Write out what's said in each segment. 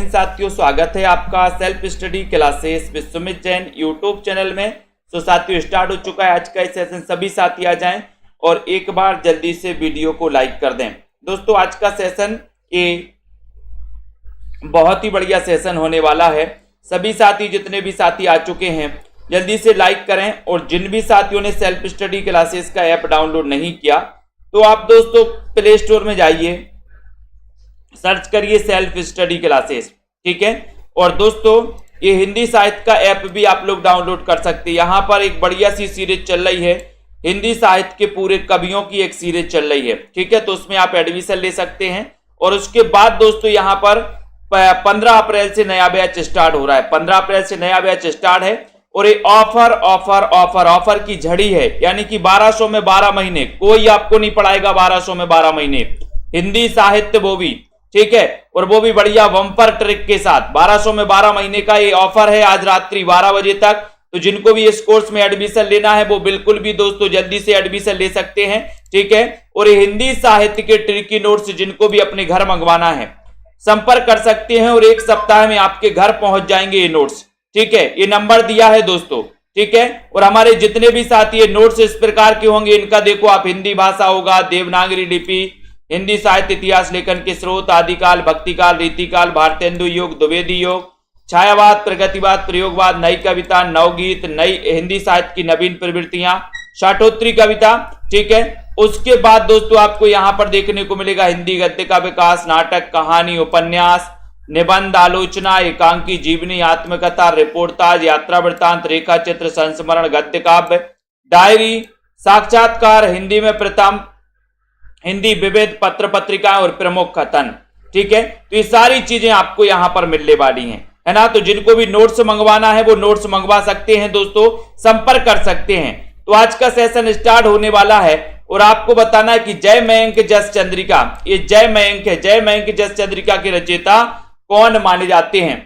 साथियों, स्वागत है आपका self study classes with Sumit Jain YouTube channel में। तो साथियों स्टार्ट हो चुका है आज का सेशन। सभी साथी आ जाएं और एक बार जल्दी से वीडियो को लाइक कर दें। दोस्तों आज का सेशन ये बहुत ही बढ़िया सेशन होने वाला है। सभी साथी जितने भी साथी आ चुके हैं जल्दी से लाइक करें, और जिन भी साथियों ने सेल्फ स्टडी क्लासेस का ऐप डाउनलोड नहीं किया तो आप दोस्तों प्ले स्टोर में जाइए, सर्च करिए सेल्फ स्टडी क्लासेस, ठीक है। और दोस्तों ये हिंदी साहित्य का ऐप भी आप लोग डाउनलोड कर सकते हैं। यहाँ पर एक बढ़िया सी सीरीज चल रही है, हिंदी साहित्य के पूरे कवियों की एक सीरीज चल रही है, ठीक है। तो उसमें आप एडमिशन ले सकते हैं। और उसके बाद दोस्तों यहाँ पर 15 अप्रैल से नया बैच स्टार्ट हो रहा है। 15 अप्रैल से नया बैच स्टार्ट है और ये ऑफर ऑफर ऑफर ऑफर की झड़ी है, यानी कि 1200 में 12 महीने। कोई आपको नहीं पढ़ाएगा 1200 में 12 महीने हिंदी साहित्य, वो भी ठीक है, और वो भी बढ़िया बम्पर ट्रिक के साथ। 1200 में 12 महीने का ये ऑफर है आज रात्रि 12 बजे तक। तो जिनको भी इस कोर्स में एडमिशन लेना है वो बिल्कुल भी दोस्तों जल्दी से एडमिशन ले सकते हैं, ठीक है। और ये हिंदी साहित्य के ट्रिकी नोट्स जिनको भी अपने घर मंगवाना है संपर्क कर सकते हैं और एक सप्ताह में आपके घर पहुंच जाएंगे ये नोट्स, ठीक है। ये नंबर दिया है दोस्तों, ठीक है। और हमारे जितने भी साथी नोट्स इस प्रकार के होंगे, इनका देखो आप हिंदी भाषा होगा, देवनागरी लिपि, हिंदी साहित्य इतिहास लेखन के स्रोत, आदिकाल, भक्तिकाल, रीतिकाल, भारतेंदु योग, द्विवेदी योग, छायावाद, प्रगतिवाद, प्रयोगवाद, नई कविता, नवगीत, नई हिंदी साहित्य की नवीन प्रवृत्तियां, शाटोत्री कविता, ठीक है। उसके बाद दोस्तों आपको यहां पर देखने को मिलेगा हिंदी गद्य का विकास, नाटक, कहानी, उपन्यास, निबंध, आलोचना, एकांकी, जीवनी, आत्मकथा, रिपोर्टाज, यात्रा वृत्तांत, रेखा चित्र, संस्मरण, गद्य काव्य, डायरी, साक्षात्कार, हिंदी में प्रथम, हिंदी विविध, पत्र पत्रिका और प्रमुख कथन, ठीक है। तो ये सारी चीजें आपको यहां पर मिलने वाली हैं, है ना। तो जिनको भी नोट्स मंगवाना है वो नोट्स मंगवा सकते हैं दोस्तों, संपर्क कर सकते हैं। तो आज का सेशन स्टार्ट होने वाला है और आपको बताना है कि जय मयंक जस चंद्रिका, ये जय मयंक है, जय मयंक जस चंद्रिका के रचयिता कौन माने जाते हैं,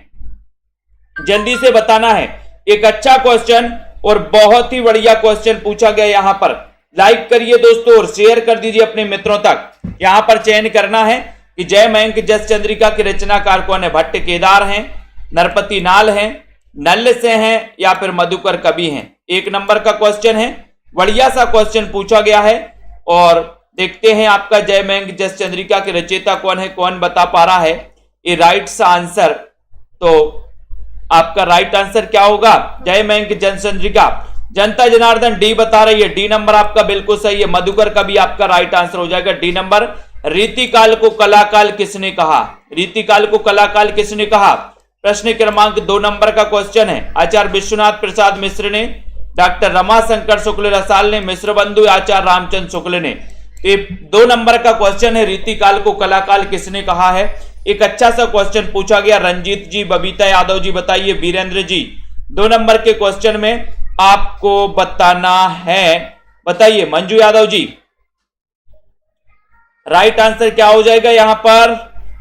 जल्दी से बताना है। एक अच्छा क्वेश्चन और बहुत ही बढ़िया क्वेश्चन पूछा गया यहां पर। लाइक करिए दोस्तों और शेयर कर दीजिए अपने मित्रों तक। यहां पर चयन करना है कि जय मयंक जस चंद्रिका के रचनाकार कौन है। भट्ट केदार हैं, नरपति नाल हैं, नल्ल से हैं या फिर मधुकर कवि हैं। 1 नंबर का क्वेश्चन है, बढ़िया सा क्वेश्चन पूछा गया है। और देखते हैं आपका जय मयंक जस चंद्रिका के रचयिता कौन है, कौन बता पा रहा है ये राइट आंसर। तो आपका राइट आंसर क्या होगा, जय मयंक जस चंद्रिका। जनता जनार्दन डी बता रही है, डी नंबर आपका बिल्कुल सही है। मधुकर कवि आपका राइट आंसर हो जाएगा, डी नंबर। रीतिकाल को कलाकाल किसने कहा, रीतिकाल को कलाकाल किसने कहा। प्रश्न क्रमांक 2 नंबर का क्वेश्चन है, आचार्य विश्वनाथ प्रसाद मिश्र ने, डॉक्टर रमाशंकर शुक्ल रसाल ने, मिश्र बंधु आचार्य रामचंद्र शुक्ल ने। 2 नंबर का क्वेश्चन है, रीतिकाल को कलाकाल किसने कहा है। एक अच्छा सा क्वेश्चन पूछा गया, रंजीत जी, बबीता यादव जी बताइए, वीरेंद्र जी। 2 नंबर के क्वेश्चन में आपको बताना है, बताइए मंजू यादव जी। राइट आंसर क्या हो जाएगा यहां पर,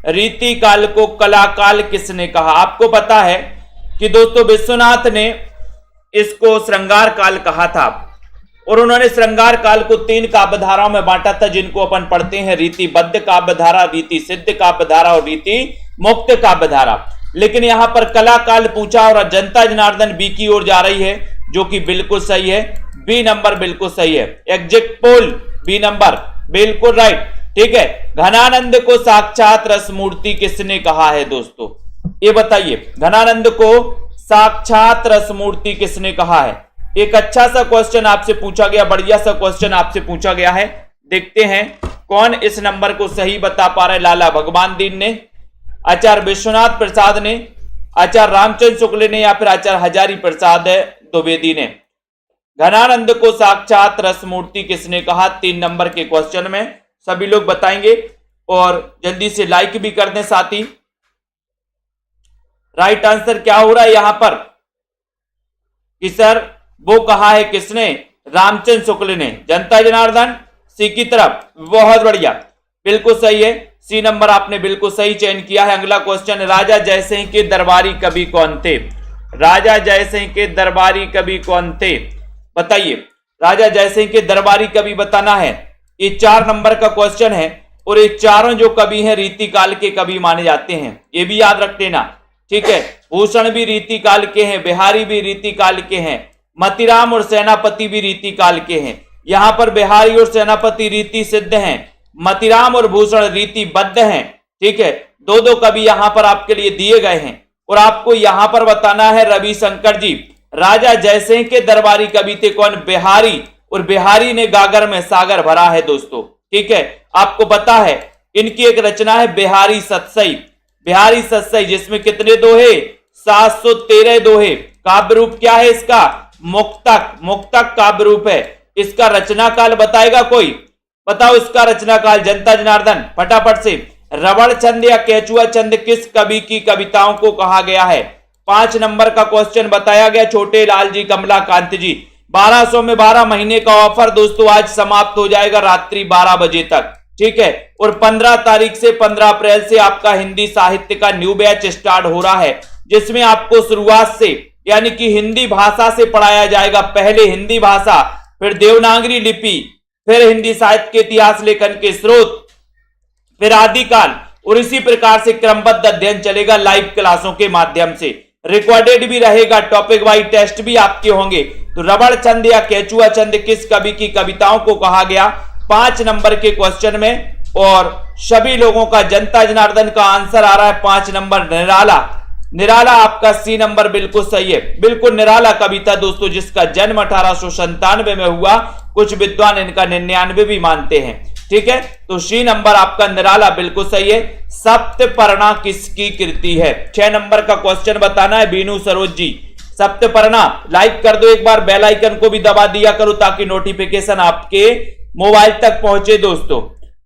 रीतिकाल को कलाकाल किसने कहा। आपको पता है कि दोस्तों विश्वनाथ ने इसको श्रृंगार काल कहा था और उन्होंने श्रृंगार काल को 3 काव्य धाराओं में बांटा था, जिनको अपन पढ़ते हैं रीतिबद्ध काव्य धारा, रीति सिद्ध काव्य धारा और रीति मुक्त काव्य धारा। लेकिन यहां पर कला काल पूछा और जनता जनार्दन बी की ओर जा रही है, जो कि बिल्कुल सही है। बी नंबर बिल्कुल सही है, एग्जैक्ट पोल बी नंबर बिल्कुल राइट, ठीक है। घनानंद को साक्षात रस मूर्ति किसने कहा है दोस्तों, ये बताइए, घनानंद को साक्षात रस मूर्ति किसने कहा है। एक अच्छा सा क्वेश्चन आपसे पूछा गया, बढ़िया सा क्वेश्चन आपसे पूछा गया है। देखते हैं कौन इस नंबर को सही बता पा रहे। लाला भगवान दीन ने, आचार्य विश्वनाथ प्रसाद ने, आचार्य रामचंद्र शुक्ल ने या फिर आचार्य हजारी प्रसाद द्विवेदी ने। घनानंद को साक्षात रस मूर्ति किसने कहा, 3 नंबर के क्वेश्चन में सभी लोग बताएंगे और जल्दी से लाइक भी कर दें साथी। राइट आंसर क्या हो रहा है यहां पर कि सर वो कहा है किसने, रामचंद्र शुक्ल ने। जनता जनार्दन सी की तरफ, बहुत बढ़िया, बिल्कुल सही है। सी नंबर आपने बिल्कुल सही चयन किया है। अगला क्वेश्चन, राजा जयसिंह के दरबारी कवि कौन थे। राजा जयसिंह के दरबारी कवि कौन थे, बताइए। राजा जयसिंह के दरबारी कवि बताना है। ये 4 नंबर का क्वेश्चन है। और ये चारों जो कवि हैं रीतिकाल के कवि माने जाते हैं, ये भी याद रख लेना। ठीक है, भूषण भी रीतिकाल के हैं, बिहारी भी रीतिकाल के हैं, मतीराम और सेनापति भी रीतिकाल के हैं। यहां पर बिहारी और सेनापति रीति सिद्ध हैं, मतीराम और भूषण रीतिबद्ध हैं। ठीक है, दो दो कवि यहां पर आपके लिए दिए गए हैं और आपको यहां पर बताना है रविशंकर जी राजा जयसिंह के दरबारी कवि थे कौन? बिहारी, और बिहारी ने गागर में सागर भरा है दोस्तों। ठीक है, आपको पता है इनकी एक रचना है बिहारी सतसई, बिहारी सतसई, जिसमें कितने दोहे? 713 दोहे। काव्य रूप क्या है इसका? मुक्तक, मुक्तक काव्य रूप है। इसका रचना काल बताएगा कोई? बताओ इसका रचना काल जनता जनार्दन फटाफट से। रबड़ छंद या केचुआ छंद किस कवि की कविताओं को कहा गया है? 5 नंबर का क्वेश्चन बताया गया छोटे लाल जी कमलाकांत जी। 1200 में 12 महीने का ऑफर दोस्तों आज समाप्त हो जाएगा रात्रि 12 बजे तक। ठीक है, और 15 तारीख से 15 अप्रैल से आपका हिंदी साहित्य का न्यू बैच स्टार्ट हो रहा है, जिसमें आपको शुरुआत से यानी कि हिंदी भाषा से पढ़ाया जाएगा। पहले हिंदी भाषा, फिर देवनागरी लिपि, फिर हिंदी साहित्य के इतिहास लेखन के स्रोत, फिर आदिकाल, और इसी प्रकार से क्रमबद्ध अध्ययन चलेगा लाइव क्लासों के माध्यम से। रिकॉर्डेड भी रहेगा, टॉपिक वाइज टेस्ट भी आपके होंगे। तो रबड़ छंद या केचुआ छंद किस कवि की कविताओं को कहा गया? 5 नंबर के क्वेश्चन में, और सभी लोगों का जनता जनार्दन का आंसर आ रहा है 5 नंबर निराला। निराला आपका सी नंबर बिल्कुल सही है। बिल्कुल निराला कविता दोस्तों, जिसका जन्म 1897 में हुआ, कुछ विद्वान इनका 99 भी मानते हैं। ठीक है, तो सी नंबर आपका निराला बिल्कुल सही है। सप्तपर्णा किसकी कृति है? 6 नंबर का क्वेश्चन बताना है बीनू सरोज जी। सप्तपर्णा लाइक कर दो एक बार, बेल आइकन को भी दबा दिया करो ताकि नोटिफिकेशन आपके मोबाइल तक पहुंचे दोस्तों।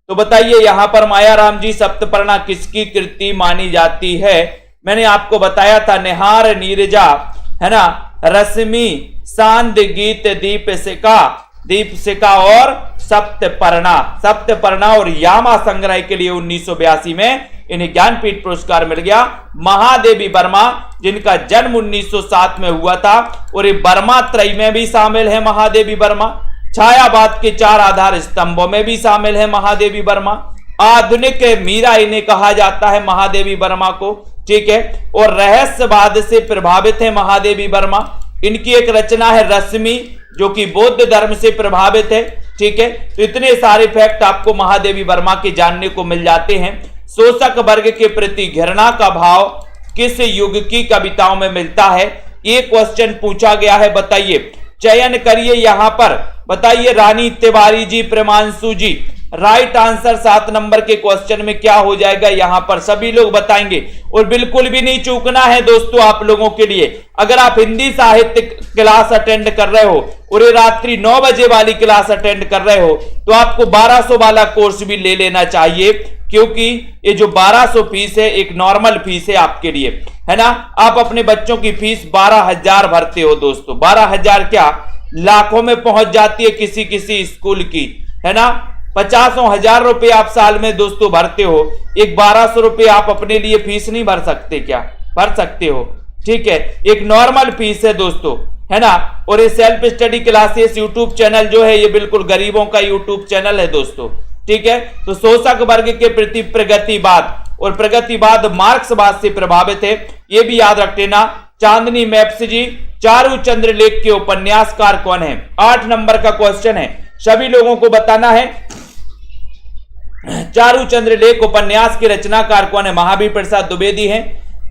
तो बताइए यहां पर मायाराम जी सप्तपर्णा किसकी कृति मानी जाती है? मैंने आपको बताया था निहार नीरजा, है ना, रश्मि, सांद, गीत, दीपशिका और सप्तपर्णा। सप्तपर्णा और यामा संग्रह के लिए 1982 में इन्हें ज्ञानपीठ पुरस्कार मिल गया। महादेवी वर्मा जिनका जन्म 1907 में हुआ था, और ये वर्मा त्रय में भी शामिल है महादेवी वर्मा। छायावाद के 4 आधार स्तंभों में भी शामिल है महादेवी वर्मा। आधुनिक मीरा इन्हें कहा जाता है महादेवी वर्मा को। ठीक है, और रहस्यवाद से प्रभावित है महादेवी वर्मा। इनकी एक रचना है रश्मि, जो कि बौद्ध धर्म से प्रभावित है। ठीक है, तो इतने सारे फैक्ट आपको महादेवी वर्मा के जानने को मिल जाते हैं। शोषक वर्ग के प्रति घृणा का भाव किस युग की कविताओं में मिलता है? ये क्वेश्चन पूछा गया है, बताइए, चयन करिए यहां पर। बताइए रानी तिवारी जी, प्रेमांशु जी। राइट आंसर 7 नंबर के क्वेश्चन में क्या हो जाएगा? यहां पर सभी लोग बताएंगे, और बिल्कुल भी नहीं चूकना है दोस्तों आप लोगों के लिए। अगर आप हिंदी साहित्य क्लास अटेंड कर रहे हो और ये रात्रि 9 बजे वाली क्लास अटेंड कर रहे हो, तो आपको 1200 वाला कोर्स भी ले लेना चाहिए, क्योंकि ये जो 1200 फीस है एक नॉर्मल फीस है आपके लिए, है ना। आप अपने बच्चों की फीस 12,000 भरते हो दोस्तों। 12,000 क्या लाखों में पहुंच जाती है किसी किसी स्कूल की, है ना। 50,000 रुपए आप साल में दोस्तों भरते हो, एक 1200 रुपए आप अपने लिए फीस नहीं भर सकते क्या? भर सकते हो। ठीक है, एक नॉर्मल फीस है दोस्तों, है ना। और ये self study classes YouTube channel जो है ये बिल्कुल गरीबों का यूट्यूब चैनल है दोस्तों। ठीक है, तो शोषक वर्ग के प्रति प्रगतिवाद, और प्रगतिवाद मार्क्सवाद से प्रभावित है, ये भी याद रख लेना। चांदनी मैप्स जी, चारूचंद्र लेख के उपन्यासकार कौन है? 8 नंबर का क्वेश्चन है, सभी लोगों को बताना है। चारूचंद्र लेख उपन्यास के रचनाकार कौन है? महावीर प्रसाद द्विवेदी हैं,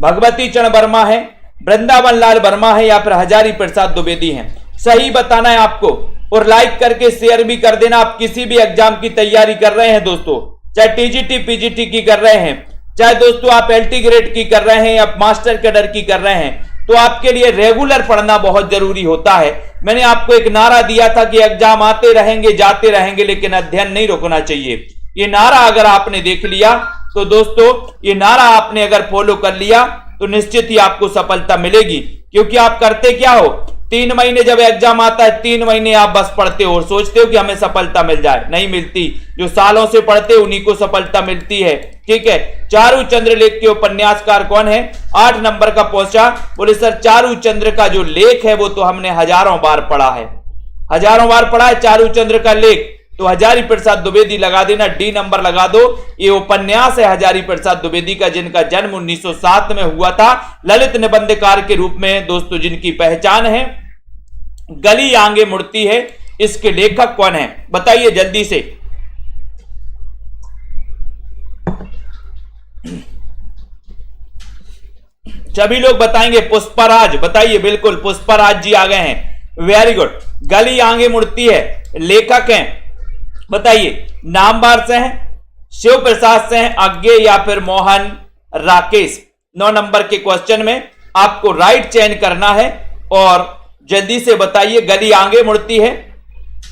भगवती चरण वर्मा है, वृंदावन लाल वर्मा है, या फिर हजारी प्रसाद द्विवेदी हैं? सही बताना है आपको, और लाइक करके शेयर भी कर देना। आप किसी भी एग्जाम की तैयारी कर रहे हैं दोस्तों, चाहे टीजीटी पीजीटी की कर रहे हैं, चाहे दोस्तों आप एलटी ग्रेड की कर रहे हैं या मास्टर कैडर की कर रहे हैं, तो आपके लिए रेगुलर पढ़ना बहुत जरूरी होता है। मैंने आपको एक नारा दिया था कि एग्जाम आते रहेंगे जाते रहेंगे, लेकिन अध्ययन नहीं रुकना चाहिए। ये नारा अगर आपने देख लिया तो दोस्तों, ये नारा आपने अगर फॉलो कर लिया तो निश्चित ही आपको सफलता मिलेगी। क्योंकि आप करते क्या हो, 3 महीने जब एग्जाम आता है 3 महीने आप बस पढ़ते हो और सोचते हो कि हमें सफलता मिल जाए, नहीं मिलती। जो सालों से पढ़ते उन्हीं को सफलता मिलती है। ठीक है, चारूचंद्र लेख के उपन्यासकार कौन है? 8 नंबर का पूछा, बोले सर चारूचंद्र का जो लेख है वो तो हमने हजारों बार पढ़ा है, हजारों बार पढ़ा है चारूचंद्र का लेख। तो हजारी प्रसाद द्विवेदी लगा देना, डी नंबर लगा दो। ये उपन्यास है हजारी प्रसाद द्विवेदी का, जिनका जन्म 1907 में हुआ था। ललित निबंधकार के रूप में दोस्तों जिनकी पहचान है। गली आगे मुड़ती है, इसके लेखक कौन है बताइए जल्दी से। सभी लोग बताएंगे पुष्पराज, बताइए। बिल्कुल पुष्पराज जी आ गए हैं, वेरी गुड। गली आगे मुड़ती है, लेखक हैं बताइए। नामवार से हैं, शिव प्रसाद से हैं, अज्ञे या फिर मोहन राकेश। 9 नंबर के क्वेश्चन में आपको राइट चयन करना है और जल्दी से बताइए। गली आगे मुड़ती है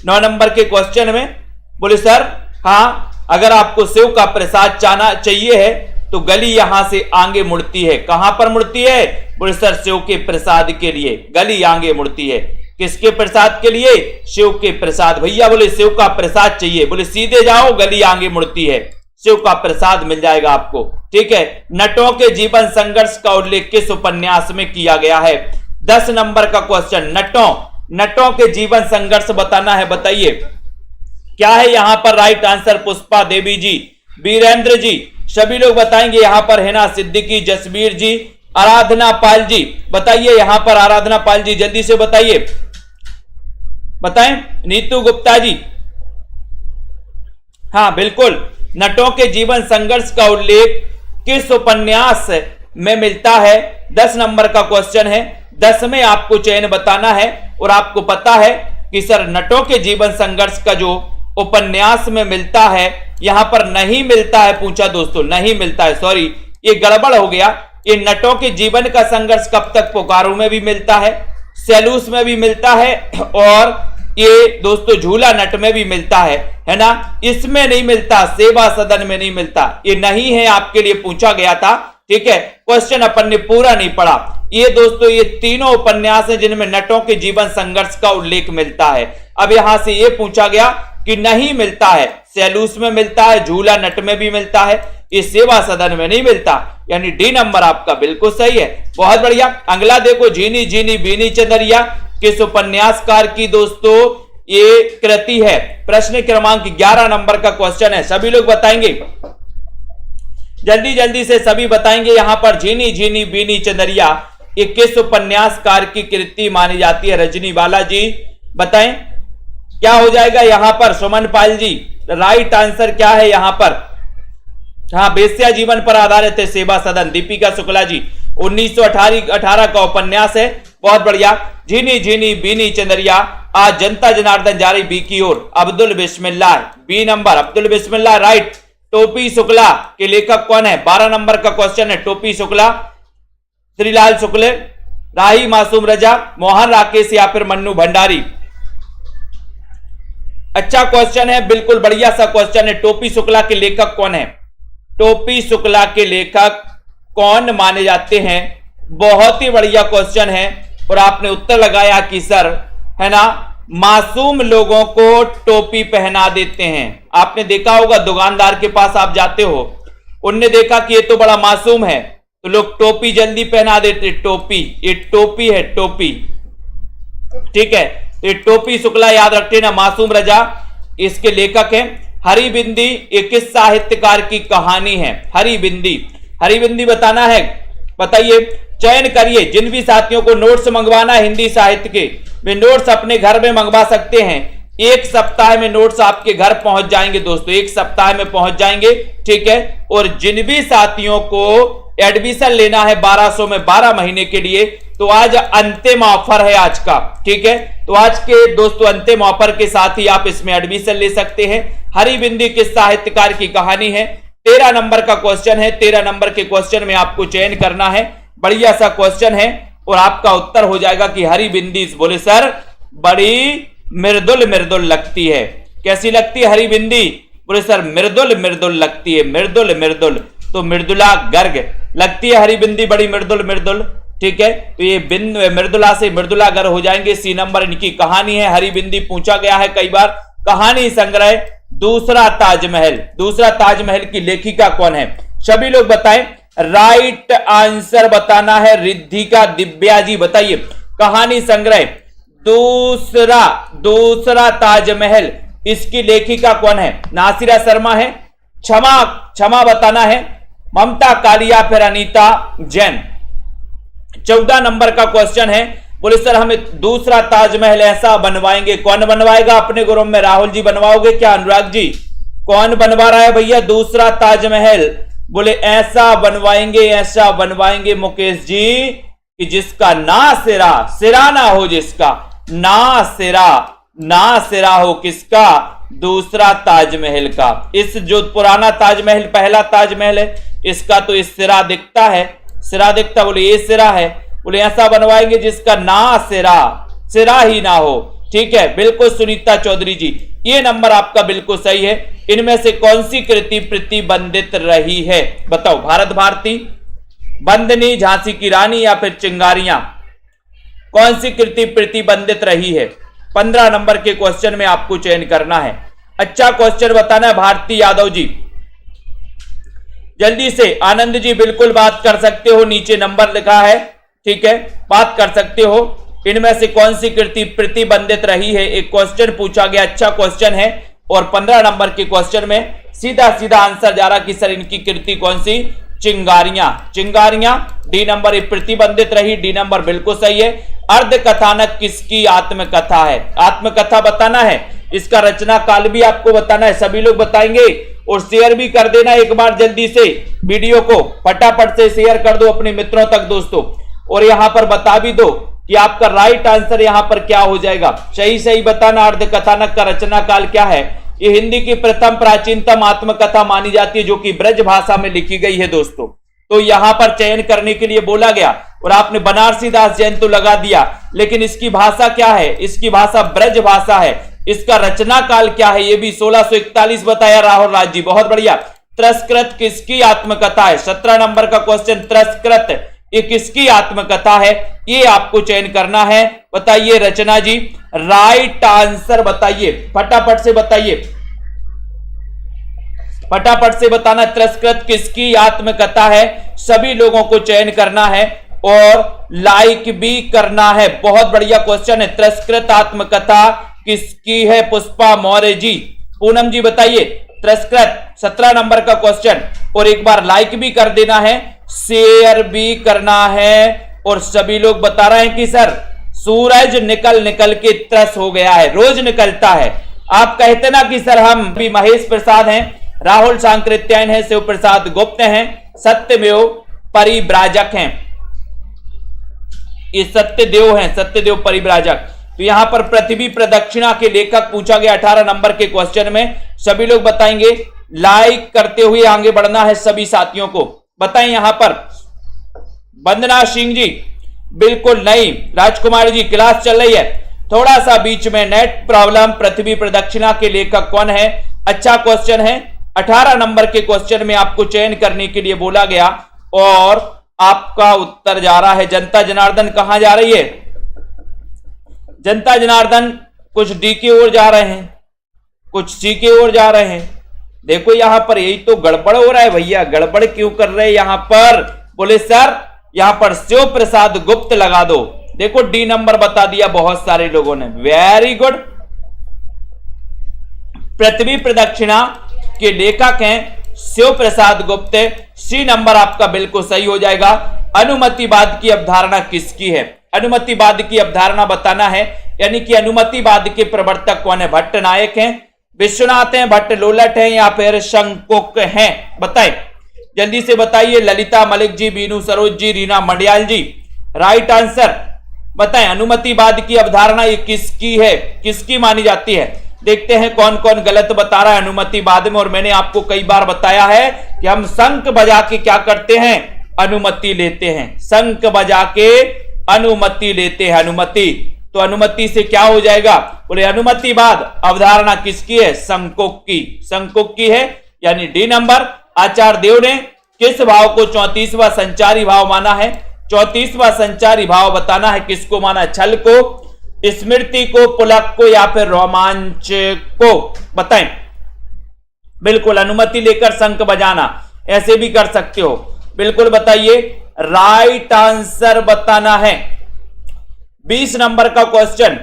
9 नंबर के क्वेश्चन में। बोले सर हाँ, अगर आपको शिव का प्रसाद चाहिए है तो गली यहां से आगे मुड़ती है। कहां पर मुड़ती है? बोले सर शिव के प्रसाद के लिए गली आगे मुड़ती है। किसके प्रसाद के लिए? शिव के प्रसाद। भैया बोले शिव का प्रसाद चाहिए, बोले सीधे जाओ, गली आगे मुड़ती है, शिव का प्रसाद मिल जाएगा आपको। ठीक है। नटों के जीवन संघर्ष का उल्लेख किस उपन्यास में किया गया है? 10 नंबर का क्वेश्चन। नटों के जीवन संघर्ष बताना है, बताइए क्या है यहां पर राइट आंसर? पुष्पा देवी जी, वीरेंद्र जी, सभी लोग बताएंगे। यहां पर हिना सिद्दीकी, जसबीर जी, आराधना पाल जी, बताइए यहां पर आराधना पाल जी, जल्दी से बताइए, बताएं। नीतू गुप्ता जी, हाँ बिल्कुल। नटों के जीवन संघर्ष का उल्लेख किस उपन्यास में मिलता है? 10 नंबर का क्वेश्चन है। 10 में आपको चयन बताना है और आपको पता है कि सर नटों के जीवन संघर्ष का जो उपन्यास में मिलता है, यहां पर नहीं मिलता है, पूछा दोस्तों, नहीं मिलता है, सॉरी ये गड़बड़ हो गया। ये नटों के जीवन का संघर्ष कब तक पोकारू में भी मिलता है, सैलूस में भी मिलता है और ये दोस्तों झूला नट में भी मिलता है ना। इसमें नहीं मिलता, सेवा सदन में नहीं मिलता, ये नहीं है, आपके लिए पूछा गया था। ठीक है, क्वेश्चन अपन ने पूरा नहीं पढ़ा। ये दोस्तों ये तीनों उपन्यास हैं जिनमें नटों के जीवन संघर्ष का उल्लेख मिलता है। अब यहां से ये पूछा गया कि नहीं मिलता है, सैलूस में मिलता है, झूला नट में भी मिलता है, ये सेवा सदन में नहीं मिलता, यानी डी नंबर आपका बिल्कुल सही है। बहुत बढ़िया। अगला देखो, झीनी झीनी बीनी चंदरिया किस उपन्यासकार की दोस्तों ये कृति है? प्रश्न क्रमांक 11 नंबर का क्वेश्चन है, सभी लोग बताएंगे, जल्दी जल्दी से सभी बताएंगे। यहां पर झीनी झीनी बीनी चंदरिया ये किस उपन्यासकार की कृति मानी जाती है? रजनी बाला जी बताएं क्या हो जाएगा यहां पर? सुमन पाल जी, राइट आंसर क्या है यहां पर? हाँ, बेस्या जीवन पर आधारित है सेवा सदन। दीपिका शुक्ला जी, 1918 का उपन्यास है। बहुत बढ़िया। झीनी झीनी बीनी चंदरिया, आज जनता जनार्दन जा रही बी की ओर, अब्दुल बिस्मिल्लाह, बी नंबर अब्दुल बिस्मिल्लाह राइट। टोपी शुक्ला के लेखक कौन है? 12 नंबर का क्वेश्चन है। टोपी शुक्ला, श्रीलाल शुक्ल, राही मासूम रजा, मोहन राकेश या फिर मन्नू भंडारी? अच्छा क्वेश्चन है, बिल्कुल बढ़िया सा क्वेश्चन है। टोपी शुक्ला के लेखक कौन है? टोपी शुक्ला के लेखक कौन माने जाते हैं? बहुत ही बढ़िया क्वेश्चन है और आपने उत्तर लगाया कि सर है ना, मासूम लोगों को टोपी पहना देते हैं। आपने देखा होगा दुकानदार के पास आप जाते हो, उनने देखा कि ये तो बड़ा मासूम है तो लोग टोपी जल्दी पहना देते। टोपी, ये टोपी है, टोपी। ठीक है, ये टोपी शुक्ला याद रखते ना। मासूम रजा इसके लेखक हैं। हरिबिंदी ये किस साहित्यकार की कहानी है? हरिबिंदी, हरिबिंदी बताना है, बताइए। चयन करिए। जिन भी साथियों को नोट्स मंगवाना है हिंदी साहित्य के, वे नोट्स अपने घर में मंगवा सकते हैं। 1 सप्ताह में नोट्स आपके घर पहुंच जाएंगे दोस्तों, 1 सप्ताह में पहुंच जाएंगे। ठीक है, और जिन भी साथियों को एडमिशन लेना है 1200 में 12 महीने के लिए, तो आज अंतिम ऑफर है आज का। ठीक है, तो आज के दोस्तों अंतिम ऑफर के साथ ही आप इसमें एडमिशन ले सकते हैं। हरिबिंदी किस साहित्यकार की कहानी है? 13 नंबर का क्वेश्चन है। 13 नंबर के क्वेश्चन में आपको चयन करना है। बढ़िया सा क्वेश्चन है और आपका उत्तर हो जाएगा कि हरिबिंदी। बोले सर बड़ी मृदुल मृदुल लगती है। कैसी लगती है हरिबिंदी? बोले सर मृदुल मृदुल लगती है, मृदुल मृदुल, तो मृदुला गर्ग लगती है हरिबिंदी, बड़ी मृदुल मृदुल। ठीक है, तो ये मृदुला से मृदुला गर हो जाएंगे। सी नंबर इनकी कहानी है। हरिबिंदी पूछा गया है कई बार। कहानी संग्रह दूसरा ताजमहल, दूसरा ताजमहल की लेखिका कौन है? सभी लोग बताएं। राइट आंसर बताना है रिद्धिका दिव्या जी, बताइए। कहानी संग्रह दूसरा ताजमहल इसकी लेखिका कौन है? नासिरा शर्मा है, क्षमा बताना है, ममता काली या फिर अनीता जैन। 14 नंबर का क्वेश्चन है, बोले सर हमें दूसरा ताजमहल ऐसा बनवाएंगे, कौन बनवाएगा अपने ग्रुप में? राहुल जी बनवाओगे क्या? अनुराग जी कौन बनवा रहा है भैया दूसरा ताजमहल? बोले ऐसा बनवाएंगे मुकेश जी कि जिसका ना सिरा ना हो, जिसका ना सिरा हो, किसका? दूसरा ताजमहल का। इस जो पुराना ताजमहल पहला ताजमहल है इसका तो इस सिरा दिखता है, बोले ये सिरा है, बोले ऐसा बनवाएंगे जिसका ना सिरा ही ना हो। ठीक है, बिल्कुल सुनीता चौधरी जी, ये नंबर आपका बिल्कुल सही है। इनमें से कौन सी कृति प्रतिबंधित रही है? बताओ, भारत भारती, बंदनी, झांसी की रानी या फिर चिंगारियां, कौन सी कृति प्रतिबंधित रही है? 15 नंबर के क्वेश्चन में आपको चयन करना है। अच्छा क्वेश्चन बताना है भारती यादव जी, जल्दी से। आनंद जी बिल्कुल बात कर सकते हो, नीचे नंबर लिखा है, ठीक है, बात कर सकते हो। इनमें से कौन सी कृति प्रतिबंधित रही है? एक क्वेश्चन पूछा गया, अच्छा क्वेश्चन है। और 15 नंबर के क्वेश्चन में सीधा आंसर जा रहा कि सर इनकी कृति कौन सी? चिंगारियां। डी नंबर प्रतिबंधित रही, डी नंबर बिल्कुल सही है। अर्ध कथानक किसकी आत्मकथा है? आत्मकथा बताना है, इसका रचना काल भी आपको बताना है, सभी लोग बताएंगे। और शेयर भी कर देना एक बार जल्दी से, वीडियो को फटाफट से शेयर कर दो अपने मित्रों तक दोस्तों। और यहां पर बता भी दो कि आपका राइट आंसर यहां पर क्या हो जाएगा, सही बताना। अर्ध कथानक का रचना काल क्या है? ये हिंदी की प्रथम प्राचीनतम आत्मकथा मानी जाती है जो कि ब्रज भाषा में लिखी गई है दोस्तों। तो यहां पर चयन करने के लिए बोला गया और आपने बनारसी दास जैन तो लगा दिया, लेकिन इसकी भाषा क्या है? इसकी भाषा ब्रज भाषा है। इसका रचना काल क्या है? ये भी 1641 बताया राहुल राज जी, बहुत बढ़िया। त्रस्कृत किसकी आत्मकथा है? 17 नंबर का क्वेश्चन, त्रस्कृत ये किसकी आत्मकथा है? ये आपको चयन करना है। बताइए रचना जी, राइट आंसर बताइए, फटाफट से बताइए, फटाफट से बताना। त्रस्कृत किसकी आत्मकथा है? सभी लोगों को चयन करना है और लाइक भी करना है। बहुत बढ़िया क्वेश्चन है। त्रस्कृत आत्मकथा किसकी है? पुष्पा मौर्य जी। पूनम जी बताइए, त्रस्कृत 17 नंबर का क्वेश्चन। और एक बार लाइक भी कर देना है, शेयर भी करना है। और सभी लोग बता रहे हैं कि सर सूरज निकल के त्रस हो गया है, रोज निकलता है। आप कहते ना कि सर हम भी महेश प्रसाद हैं, राहुल सांकृत्यायन है, शिव प्रसाद गुप्त हैं, सत्यमेव परिव्राजक हैं, ये सत्यदेव परिव्राजक। तो यहां पर पृथ्वी प्रदक्षिणा के लेखक पूछा गया 18 नंबर के क्वेश्चन में। सभी लोग बताएंगे, लाइक करते हुए आगे बढ़ना है सभी साथियों को। बताएं यहां पर। वंदना सिंह जी बिल्कुल नहीं। राजकुमार जी क्लास चल रही है, थोड़ा सा बीच में नेट प्रॉब्लम। पृथ्वी प्रदक्षिणा के लेखक कौन है? अच्छा क्वेश्चन है। 18 नंबर के क्वेश्चन में आपको चयन करने के लिए बोला गया और आपका उत्तर जा रहा है। जनता जनार्दन कहां जा रही है? जनता जनार्दन कुछ डी की ओर जा रहे हैं, कुछ सी की ओर जा रहे हैं। देखो यहां पर यही तो गड़बड़ हो रहा है भैया, गड़बड़ क्यों कर रहे हैं यहां पर? बोले सर यहां पर शिव प्रसाद गुप्त लगा दो। देखो डी नंबर बता दिया बहुत सारे लोगों ने, वेरी गुड। पृथ्वी प्रदक्षिणा के लेखक हैं शिव प्रसाद गुप्त। सी नंबर आपका बिल्कुल सही हो जाएगा। अनुमतिवाद की अवधारणा किसकी है? अनुमतिवाद की अवधारणा बताना है, यानी कि अनुमतिवाद के प्रवर्तक कौन है? भट्ट नायक हैं, विश्वनाथ हैं, भट्ट लोलट हैं या फिर शंकुक हैं? बताएं जल्दी से बताइए। ललिता मलिक जी, बीनू सरोज जी, रीना मंडियाल जी, राइट आंसर बताएं। अनुमतिवाद की अवधारणा ये किसकी है, किसकी मानी जाती है? देखते हैं कौन कौन गलत बता रहा है अनुमतिवाद में। और मैंने आपको कई बार बताया है कि हम शंख बजा के क्या करते हैं? अनुमति लेते हैं। शंख बजा के अनुमति लेते हैं, अनुमति। तो अनुमति से क्या हो जाएगा? बोले अनुमतिवाद अवधारणा किसकी है? शंकुक की, शंकुक की है, यानी डी नंबर। आचार्य देव ने किस भाव को 34वां संचारी भाव माना है? 34वां संचारी भाव बताना है किसको माना? छल को, स्मृति को, पुलक को या फिर रोमांच को? बताएं। बिल्कुल अनुमति लेकर शंख बजाना, ऐसे भी कर सकते हो। बिल्कुल बताइए, राइट आंसर बताना है। 20 नंबर का क्वेश्चन,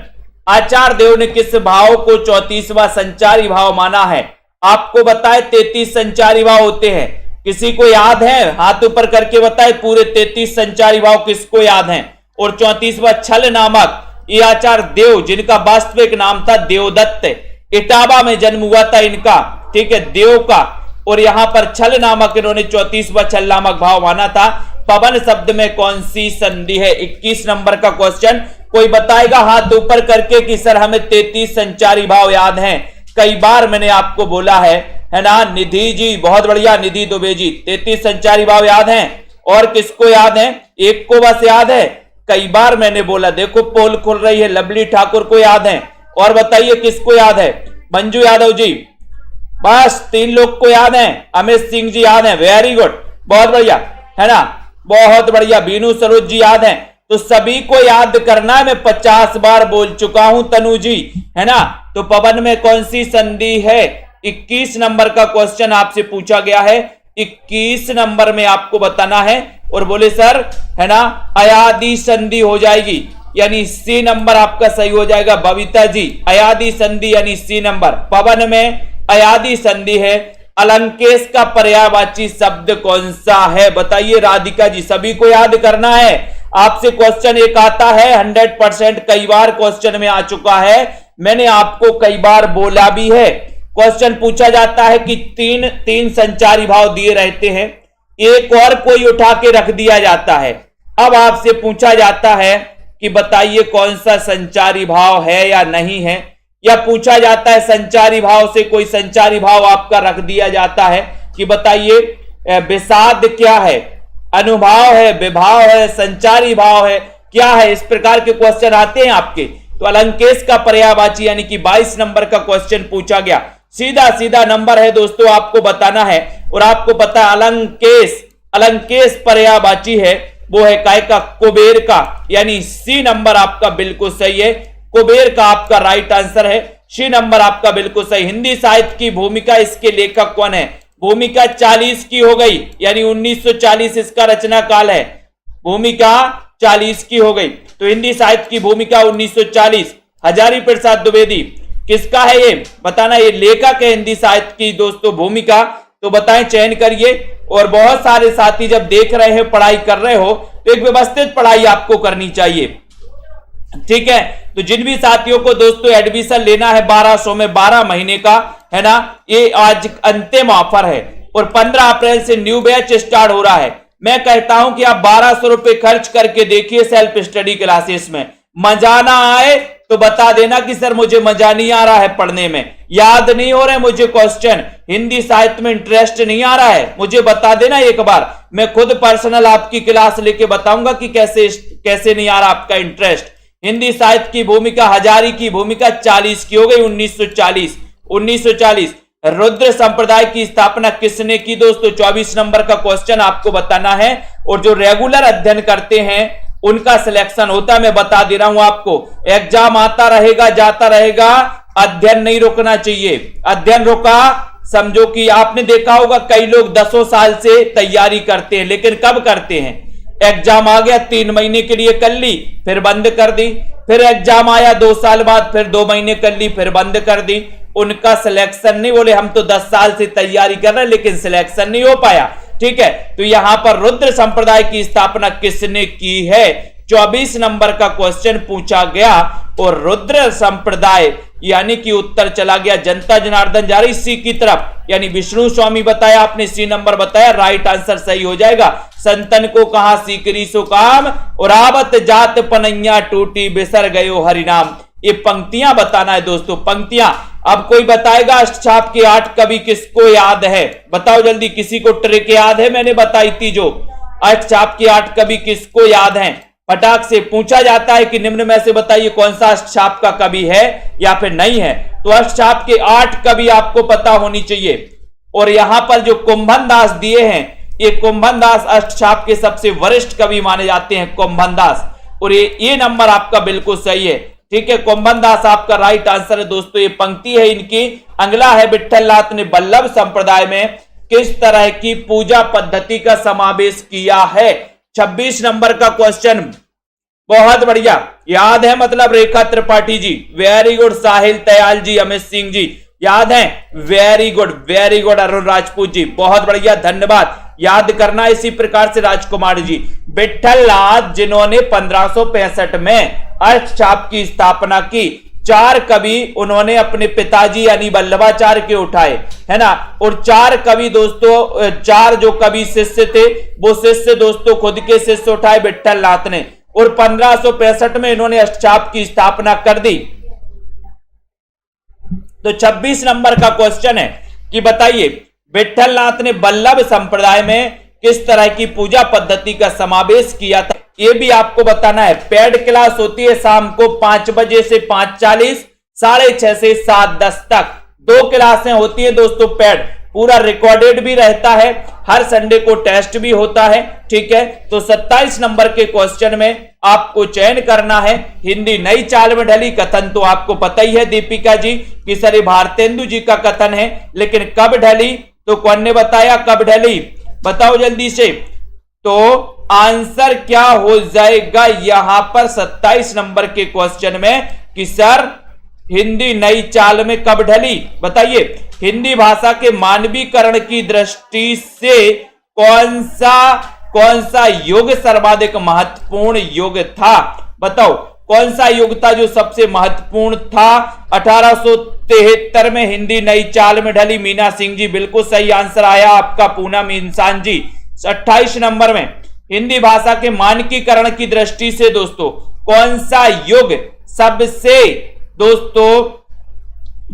आचार्य देव ने किस भाव को 34वां संचारी भाव माना है? आपको बताए 33 संचारी भाव होते हैं। किसी को याद है? हाथ ऊपर करके बताए पूरे 33 संचारी भाव किसको याद हैं? और 34वां छल नामक, ये आचार्य देव जिनका वास्तविक नाम था देवदत्त, इटावा में जन्म हुआ था इनका, ठीक है, देव का। और यहां पर छल नामक इन्होंने 34वां छल नामक भाव माना था। पवन शब्द में कौन सी संधि है? 21 नंबर का क्वेश्चन। कोई बताएगा हाथ ऊपर करके कि सर हमें 33 संचारी भाव याद हैं। कई बार मैंने आपको बोला है ना। निधि जी, बहुत बढ़िया, निधि दुबे जी, 33 संचारी भाव याद हैं। और किसको याद है? एक को बस याद है। कई बार मैंने बोला, देखो पोल खुल रही है, लवली ठाकुर को याद है। और बताइए किसको याद है? मंजू यादव जी, बस 3 लोग को याद है। अमित सिंह जी याद है, वेरी गुड, बहुत बढ़िया, है ना, बहुत बढ़िया। बीनू सरोज जी याद है। तो सभी को याद करना है, मैं 50 बार बोल चुका हूं तनु जी, है ना। तो पवन में कौन सी संधि है? 21 नंबर का क्वेश्चन आपसे पूछा गया है। 21 नंबर में आपको बताना है। और बोले सर, है ना, अयादि संधि हो जाएगी, यानी सी नंबर आपका सही हो जाएगा। बबीता जी, अयादि संधि यानी सी नंबर। पवन में अयादि संधि है। अलंकेश का पर्यायवाची शब्द कौन सा है? बताइए राधिका जी, सभी को याद करना है। आपसे क्वेश्चन एक आता है 100%, कई बार क्वेश्चन में आ चुका है, मैंने आपको कई बार बोला भी है। क्वेश्चन पूछा जाता है कि तीन संचारी भाव दिए रहते हैं, एक और कोई उठा के रख दिया जाता है। अब आपसे पूछा जाता है कि बताइए कौन सा संचारी भाव है या नहीं है, या पूछा जाता है संचारी भाव से कोई संचारी भाव आपका रख दिया जाता है कि बताइए विषाद क्या है, अनुभाव है, विभाव है, संचारी भाव है, क्या है। इस प्रकार के क्वेश्चन आते हैं आपके। तो अलंकेश का पर्यायवाची यानी कि 22 नंबर का क्वेश्चन पूछा गया। सीधा सीधा नंबर है दोस्तों, आपको बताना है। और आपको पता है अलंकेश पर्यायवाची है, वो है काय का? कुबेर का, यानी सी नंबर आपका बिल्कुल सही है। कुबेर का आपका राइट आंसर है। सी नंबर आपका बिल्कुल सही। हिंदी साहित्य की भूमिका, इसके लेखक कौन है? भूमिका 40 की हो गई, यानी 1940 इसका रचना काल है। भूमिका 40 की हो गई, तो हिंदी साहित्य की भूमिका 1940। हजारी प्रसाद द्विवेदी किसका है ये बताना। ये लेखक है हिंदी साहित्य की दोस्तों भूमिका। तो बताएं, चयन करिए। और बहुत सारे साथी जब देख रहे हैं, पढ़ाई कर रहे हो, तो एक व्यवस्थित पढ़ाई आपको करनी चाहिए, ठीक है। तो जिन भी साथियों को दोस्तों एडमिशन लेना है 1200 में 12 महीने का, है ना, ये आज अंतिम ऑफर है। और 15 अप्रैल से न्यू बैच स्टार्ट हो रहा है। मैं कहता हूं कि आप 1200 रुपए खर्च करके देखिए सेल्फ स्टडी क्लासेस में। मजा ना आए तो बता देना कि सर मुझे मजा नहीं आ रहा है पढ़ने में, याद नहीं हो रहे मुझे क्वेश्चन, हिंदी साहित्य में इंटरेस्ट नहीं आ रहा है, मुझे बता देना एक बार। मैं खुद पर्सनल आपकी क्लास लेके बताऊंगा कि कैसे नहीं आ रहा आपका इंटरेस्ट। हिंदी साहित्य की भूमिका, हजारी की भूमिका 40 की हो गई, 1940। रुद्र संप्रदाय की स्थापना किसने की दोस्तों? 24 नंबर का क्वेश्चन आपको बताना है। और जो रेगुलर अध्ययन करते हैं उनका सिलेक्शन होता है, मैं बता दे रहा हूं आपको। एग्जाम आता रहेगा, जाता रहेगा, अध्ययन नहीं रुकना चाहिए। अध्ययन रुका समझो कि आपने देखा होगा कई लोग 10 साल से तैयारी करते हैं, लेकिन कब करते हैं? एग्जाम आ गया, 3 महीने के लिए कर ली, फिर बंद कर दी। फिर एग्जाम आया 2 साल बाद, फिर 2 महीने कर ली, फिर बंद कर दी। उनका सिलेक्शन नहीं, बोले हम तो 10 साल से तैयारी कर रहे हैं लेकिन सिलेक्शन नहीं हो पाया, ठीक है। तो यहां पर रुद्र संप्रदाय की स्थापना किसने की है? 24 नंबर का क्वेश्चन पूछा गया। और रुद्र संप्रदाय यानी कि उत्तर चला गया, जनता जनार्दन जा रही सी की तरफ, यानी विष्णु स्वामी बताया आपने, सी नंबर बताया, राइट आंसर सही हो जाएगा। संतन को कहा सीकरी सो काम, और आवत जात पनैया टूटी बिसर गयो हरिनाम। ये पंक्तियां बताना है दोस्तों, पंक्तियां। अब कोई बताएगा अष्टछाप के 8 कवि किसको याद है? बताओ जल्दी, किसी को ट्रिक याद है? मैंने बताई थी जो अष्टछाप के 8 कवि किसको याद हैं? फटाक से पूछा जाता है कि निम्न में से बताइए कौन सा अष्टछाप का कवि है या फिर नहीं है। तो अष्टछाप के 8 कवि आपको पता होनी चाहिए। और यहां पर जो कुंभन दास दिए हैं, ये कुंभन दास अष्टछाप के सबसे वरिष्ठ कवि माने जाते हैं, कुंभन दास। और ये नंबर आपका बिल्कुल सही है, ठीक है। कुंभन दास आपका राइट आंसर है दोस्तों। ये पंक्ति है इनकी। अगला है विठलनाथ ने बल्लभ संप्रदाय में किस तरह की पूजा पद्धति का समावेश किया है? 26 नंबर का क्वेश्चन बहुत बढ़िया, याद है मतलब रेखा त्रिपाठी जी, वेरी गुड। साहिल दयाल जी, अमित सिंह जी याद है, वेरी गुड। अरुण राजपूत जी बहुत बढ़िया, धन्यवाद। याद करना इसी प्रकार से राजकुमार जी। विठल नाथ जिन्होंने 1565 में अष्टचाप की स्थापना की, 4 कवि उन्होंने अपने पिताजी यानी वल्लभाचार्य के उठाए, है ना। और 4 कवि दोस्तों, 4 जो कवि शिष्य थे वो शिष्य दोस्तों खुद के शिष्य उठाए विठल नाथ ने, और 1565 में इन्होंने अष्टचाप की स्थापना कर दी। तो 26 नंबर का क्वेश्चन है कि बताइए विठल नाथ ने वल्लभ संप्रदाय में किस तरह की पूजा पद्धति का समावेश किया था, ये भी आपको बताना है। पेड क्लास होती है शाम को 5 बजे से 5:40, 6:30 से 7:10 तक 2 क्लासें होती है दोस्तों पेड, पूरा रिकॉर्डेड भी रहता है, हर संडे को टेस्ट भी होता है, ठीक है। तो 27 नंबर के क्वेश्चन में आपको चयन करना है हिंदी नई चाल में ढली। कथन तो आपको पता ही है दीपिका जी कि सर भारतेंदु जी का कथन है, लेकिन कब ढली, तो कौन ने बताया कब ढली, बताओ जल्दी से। तो आंसर क्या हो जाएगा यहां पर 27 नंबर के क्वेश्चन में कि सर हिंदी नई चाल में कब ढली, बताइए। हिंदी भाषा के मानवीकरण की दृष्टि से कौन सा युग सर्वाधिक महत्वपूर्ण युग था, बताओ कौन सा युग था जो सबसे महत्वपूर्ण था। 1873 में हिंदी नई चाल में ढली, मीना सिंह जी बिल्कुल सही आंसर आया आपका, पूनम इंसान जी। 28 नंबर में हिंदी भाषा के मानकीकरण की दृष्टि से दोस्तों कौन सा युग सबसे, दोस्तों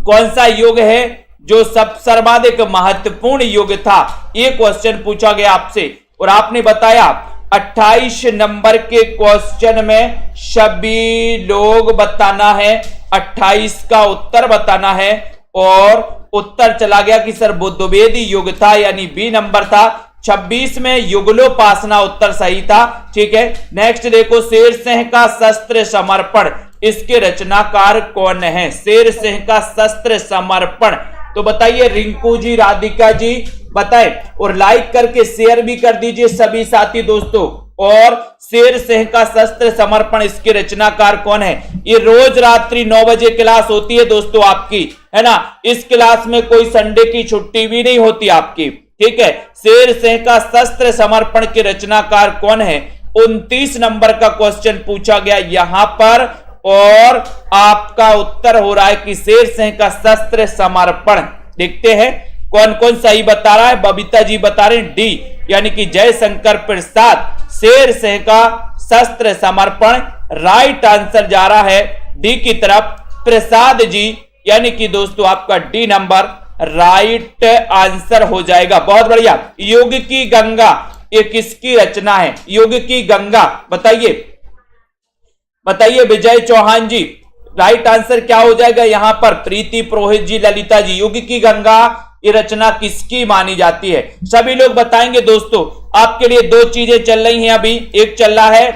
कौन सा युग है जो सर्वाधिक महत्वपूर्ण युग था, ये क्वेश्चन पूछा गया आपसे और आपने बताया। 28 नंबर के क्वेश्चन में सभी लोग बताना है, 28 का उत्तर बताना है, और उत्तर चला गया कि सर बुद्धवेदी युग था, यानी बी नंबर था। 26 में युगलोपासना उत्तर सही था, ठीक है। नेक्स्ट देखो, शेर सिंह का शस्त्र समर्पण, इसके रचनाकार कौन है, शेर सिंह का शस्त्र समर्पण, तो बताइए रिंकू जी, राधिका जी बताएं, और लाइक करके शेयर भी कर दीजिए सभी साथी दोस्तों। और शेर सिंह का शस्त्र समर्पण इसके रचनाकार कौन है। ये रोज रात्रि 9 बजे क्लास होती है दोस्तों आपकी, है ना। इस क्लास में कोई संडे की छुट्टी भी नहीं होती आपकी, ठीक है। शेर सिंह का शस्त्र समर्पण के रचनाकार कौन है, 29 नंबर का क्वेश्चन पूछा गया यहां पर, और आपका उत्तर हो रहा है कि शेर सिंह का शस्त्र समर्पण। देखते हैं कौन कौन सही बता रहा है। बबीता जी बता रहे हैं डी, यानी कि जयशंकर प्रसाद, शेर सिंह का शस्त्र समर्पण राइट आंसर जा रहा है डी की तरफ। प्रसाद जी, यानी कि दोस्तों आपका डी नंबर राइट आंसर हो जाएगा। बहुत बढ़िया। युग की गंगा, ये किसकी रचना है, युग की गंगा, बताइए बताइए विजय चौहान जी, राइट आंसर क्या हो जाएगा यहां पर। प्रीति पुरोहित जी, ललिता जी, युग की गंगा ये रचना किसकी मानी जाती है, सभी लोग बताएंगे दोस्तों। आपके लिए 2 चीजें चल रही हैं अभी, एक चल रहा है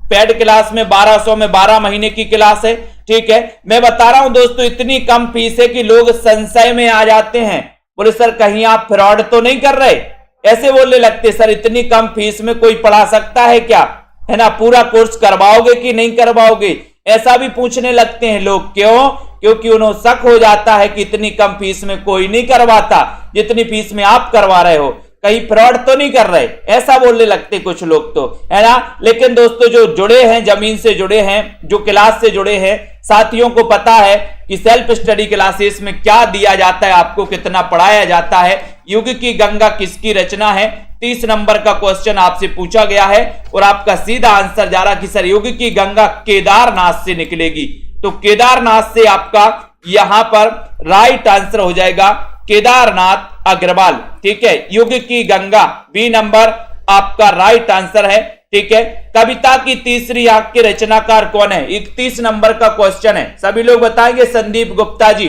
पेड क्लास में 1200 में 12 महीने की क्लास है, ठीक है। मैं बता रहा हूं दोस्तों इतनी कम फीस है कि लोग संशय में आ जाते हैं, बोले सर कहीं आप फ्रॉड तो नहीं कर रहे, ऐसे बोलने लगते सर इतनी कम फीस में कोई पढ़ा सकता है क्या, है ना, पूरा कोर्स करवाओगे कि नहीं करवाओगे, ऐसा भी पूछने लगते हैं लोग। क्यों, क्योंकि उन्हें शक हो जाता है कि इतनी कम फीस में कोई नहीं करवाता जितनी फीस में आप करवा रहे हो, कहीं फ्रॉड तो नहीं कर रहे, ऐसा बोलने लगते कुछ लोग तो, है ना। लेकिन दोस्तों जो जुड़े हैं, जमीन से जुड़े हैं, जो क्लास से जुड़े हैं, साथियों को पता है कि सेल्फ स्टडी क्लासेस में क्या दिया जाता है, आपको कितना पढ़ाया जाता है। युग की गंगा किसकी रचना है, 30 नंबर का क्वेश्चन आपसे पूछा गया है, और आपका सीधा आंसर जा रहा कि सर युग की गंगा केदारनाथ से निकलेगी, तो केदारनाथ से आपका यहां पर राइट आंसर हो जाएगा केदारनाथ अग्रवाल, ठीक है। युग की गंगा बी नंबर आपका राइट आंसर है, ठीक है। कविता की तीसरी आंख के रचनाकार कौन है, 31 नंबर का क्वेश्चन है, सभी लोग बताएंगे। संदीप गुप्ता जी,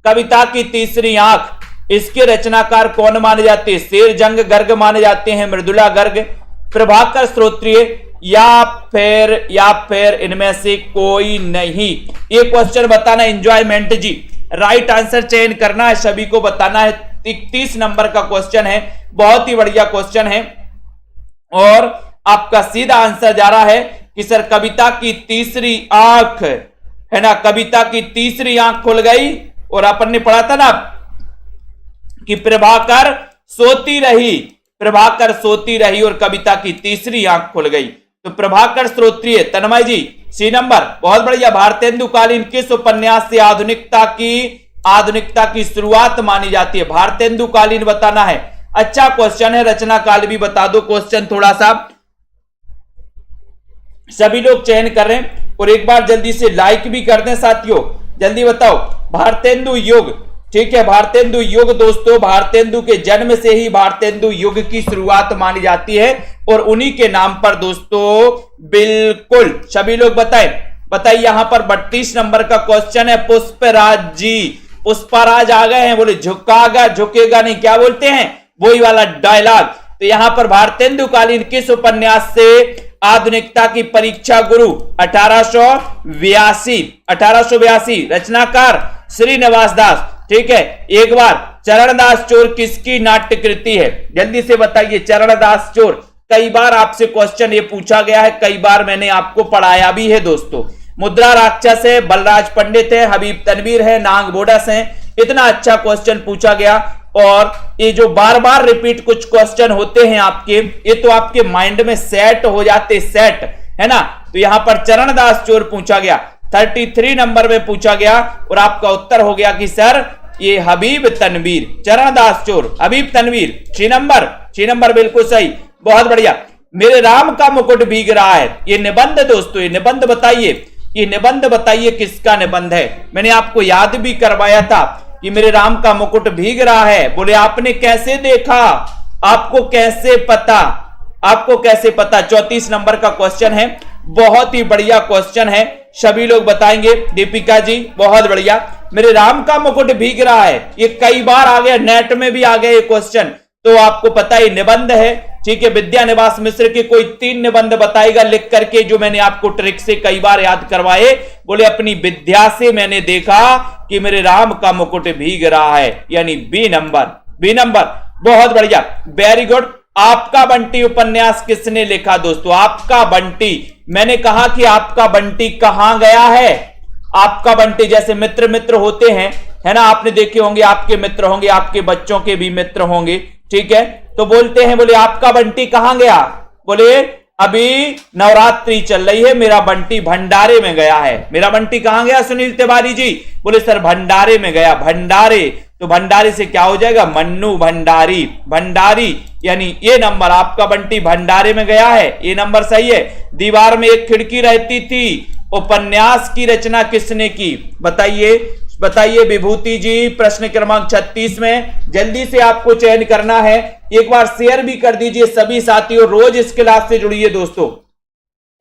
कविता की तीसरी आंख, इसके रचनाकार कौन माने जाते हैं, शेर जंग गर्ग माने जाते हैं, मृदुला गर्ग, प्रभाकर श्रोत्रिय, या फिर इनमें से कोई नहीं। ये क्वेश्चन बताना, एंजॉयमेंट जी राइट आंसर चयन करना है, सभी को बताना है। 31 नंबर का क्वेश्चन है, बहुत ही बढ़िया क्वेश्चन है, और आपका सीधा आंसर जा रहा है कि सर कविता की तीसरी आंख, है ना, कविता की तीसरी आंख खुल गई। और अपन ने पढ़ा था ना कि प्रभाकर सोती रही, प्रभाकर सोती रही और कविता की तीसरी आंख खुल गई। तो प्रभाकर श्रोत्रिय, तन्मय जी सी नंबर, बहुत बढ़िया। भारतेंदु कालीन किस उपन्यास से आधुनिकता की शुरुआत मानी जाती है? भारतेंदु कालीन बताना है। अच्छा क्वेश्चन है। रचना काल भी बता दो, क्वेश्चन थोड़ा सा सभी लोग चयन कर रहे हैं और एक बार जल्दी से लाइक भी कर दें साथियों, जल्दी बताओ। भारतेंदु युग, ठीक है, भारतेंदु युग दोस्तों, भारतेंदु के जन्म से ही भारतेंदु युग की शुरुआत मानी जाती है और उन्हीं के नाम पर दोस्तों, बिल्कुल सभी लोग बताइए। यहां पर 32 नंबर का क्वेश्चन है। पुष्पराज जी, पुष्पराज आ गए हैं, बोले झुकागा झुकेगा नहीं, क्या बोलते हैं, वही वाला डायलॉग। तो यहां पर भारतेंदु कालीन किस उपन्यास से आधुनिकता की परीक्षा गुरु? 1882, रचनाकार श्रीनिवास दास, ठीक है। एक बार चरणदास चोर किसकी नाट्य कृति है? जल्दी से बताइए। चरणदास चोर, कई बार आपसे क्वेश्चन ये पूछा गया है, कई बार मैंने आपको पढ़ाया भी है दोस्तों। मुद्रा राक्षस है, बलराज पंडित है, हबीब तनवीर है, नांग बोडस है। इतना अच्छा क्वेश्चन पूछा गया और ये जो बार बार रिपीट कुछ क्वेश्चन होते हैं आपके, ये तो आपके माइंड में सेट हो जाते, सेट है ना। तो यहां पर चरणदास चोर पूछा गया, 33 नंबर में पूछा गया और आपका उत्तर हो गया कि सर ये हबीब तनवीर, चरणदास चोर हबीब तनवीर। 6 नंबर बिल्कुल सही, बहुत बढ़िया। मेरे राम का मुकुट भीग रहा है, ये निबंध दोस्तों, ये निबंध बताइए, ये निबंध बताइए किसका निबंध है? मैंने आपको याद भी करवाया था कि मेरे राम का मुकुट भीग रहा है। बोले आपने कैसे देखा, आपको कैसे पता, आपको कैसे पता? 34 नंबर का क्वेश्चन है, बहुत ही बढ़िया क्वेश्चन है, सभी लोग बताएंगे। दीपिका जी बहुत बढ़िया। मेरे राम का मुकुट भीग रहा है, ये कई बार आ गया, नेट में भी आ गया ये क्वेश्चन, तो आपको पता ही निबंध है, ठीक है। विद्यानिवास मिश्र के कोई 3 निबंध बताएगा लिख करके, जो मैंने आपको ट्रिक से कई बार याद करवाए। बोले अपनी विद्या से मैंने देखा कि मेरे राम का मुकुट भीग रहा है, यानी बी नंबर, बहुत बढ़िया, वेरी गुड। आपका बंटी उपन्यास किसने लिखा दोस्तों? आपका बंटी, मैंने कहा कि आपका बंटी कहां गया है? आपका बंटी, जैसे मित्र होते हैं, है ना, आपने देखे होंगे, आपके मित्र होंगे, आपके बच्चों के भी मित्र होंगे, ठीक है। तो बोलते हैं, बोले आपका बंटी कहां गया? बोले अभी नवरात्रि चल रही है, मेरा बंटी भंडारे में गया है। मेरा बंटी कहां गया सुनील तिवारी जी? बोले सर भंडारे में गया। भंडारे, तो भंडारे से क्या हो जाएगा? मन्नू भंडारी, भंडारी, यानी ये नंबर, आपका बंटी भंडारे में गया है, ये नंबर सही है। दीवार में एक खिड़की रहती थी, उपन्यास की रचना किसने की? बताइए विभूति जी। प्रश्न क्रमांक 36 में जल्दी से आपको चयन करना है। एक बार शेयर भी कर दीजिए सभी साथियों, रोज इस क्लास से जुड़िए दोस्तों,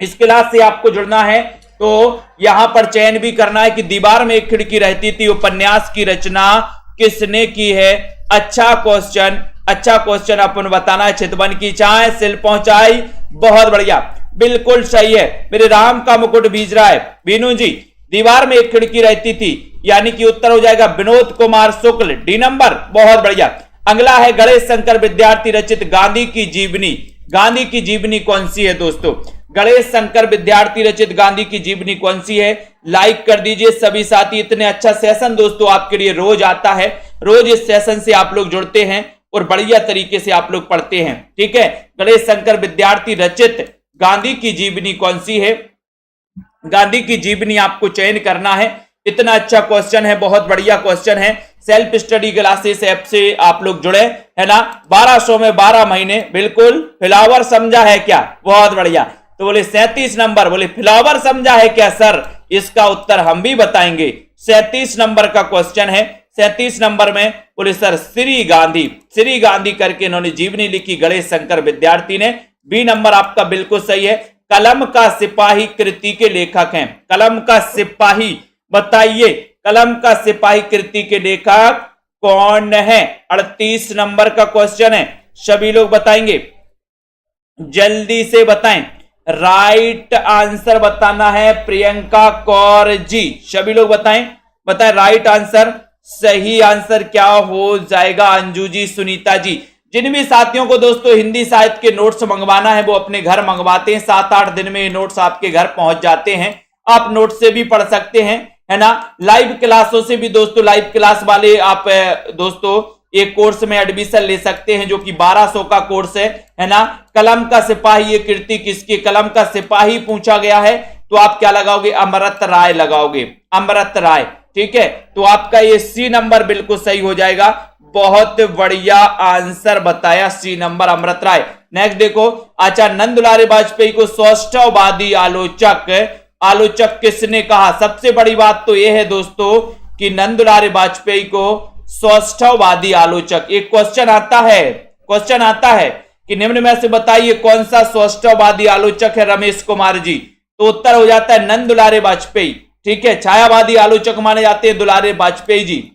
इस क्लास से आपको जुड़ना है। तो यहां पर चयन भी करना है कि दीवार में एक खिड़की रहती थी, उपन्यास की रचना किसने की है? अच्छा क्वेश्चन अपन बताना है। चितवन की चाय सिल पहुंचाई, बहुत बढ़िया, बिल्कुल सही है। मेरे राम का मुकुट भीज रहा है, बीनू जी। दीवार में एक खिड़की रहती थी, यानी कि उत्तर हो जाएगा विनोद कुमार शुक्ल, डी नंबर, बहुत बढ़िया। अगला है गणेश शंकर विद्यार्थी रचित गांधी की जीवनी। गांधी की जीवनी कौन सी है दोस्तों? गणेश शंकर विद्यार्थी रचित गांधी की जीवनी कौन सी है? लाइक कर दीजिए सभी साथी। इतने अच्छा सेशन दोस्तों आपके लिए रोज आता है, रोज इस सेशन से आप लोग जुड़ते हैं और बढ़िया तरीके से आप लोग पढ़ते हैं, ठीक है। गणेश शंकर विद्यार्थी रचित गांधी की जीवनी कौन सी है? गांधी की जीवनी आपको चयन करना है। इतना अच्छा क्वेश्चन है, बहुत बढ़िया क्वेश्चन है। सेल्फ स्टडी क्लासेस ऐप से आप लोग जुड़े, है ना। 1200 में 12 महीने, बिल्कुल। फ्लावर समझा है क्या? बहुत बढ़िया। तो बोले 37 नंबर, बोले फ्लावर समझा है क्या सर? इसका उत्तर हम भी बताएंगे। 37 नंबर का क्वेश्चन है। 37 नंबर में बोले सर श्री गांधी करके इन्होंने जीवनी लिखी, गणेश शंकर विद्यार्थी ने। बी नंबर आपका बिल्कुल सही है। कलम का सिपाही कृति के लेखक हैं। कलम का सिपाही, बताइए कलम का सिपाही कृति के लेखक कौन है? 38 नंबर का क्वेश्चन है, सभी लोग बताएंगे, जल्दी से बताएं। राइट आंसर बताना है प्रियंका कौर जी, सभी लोग बताएं राइट आंसर। सही आंसर क्या हो जाएगा? अंजू जी, सुनीता जी, जिन भी साथियों को दोस्तों हिंदी साहित्य के नोट्स मंगवाना है वो अपने घर मंगवाते हैं, 7-8 दिन में ये नोट्स आपके घर पहुंच जाते हैं। आप नोट्स से भी पढ़ सकते हैं, है ना। लाइव क्लासों से भी दोस्तों, लाइव क्लास वाले आप दोस्तों एक कोर्स में एडमिशन ले सकते हैं जो कि 1200 का कोर्स है ना। कलम का सिपाही, ये कीर्ति किसकी, कलम का सिपाही पूछा गया है तो आप क्या लगाओगे, अमृत राय लगाओगे, अमृत राय, ठीक है। तो आपका ये सी नंबर बिल्कुल सही हो जाएगा। बहुत बढ़िया आंसर बताया, सी नंबर अमृत राय। नेक्स्ट देखो, आचार्य नंद दुलारे वाजपेयी को सौष्ठववादी आलोचक किसने कहा। सबसे बड़ी बात तो यह है दोस्तों कि नंद दुलारे वाजपेयी को सौष्ठववादी आलोचक, एक क्वेश्चन आता है कि निम्न में से बताइए कौन सा सौष्ठववादी आलोचक है रमेश कुमार जी। तो उत्तर हो जाता है नंद दुलारे वाजपेयी, ठीक है। छायावादी आलोचक माने जाते हैं दुलारे वाजपेयी जी।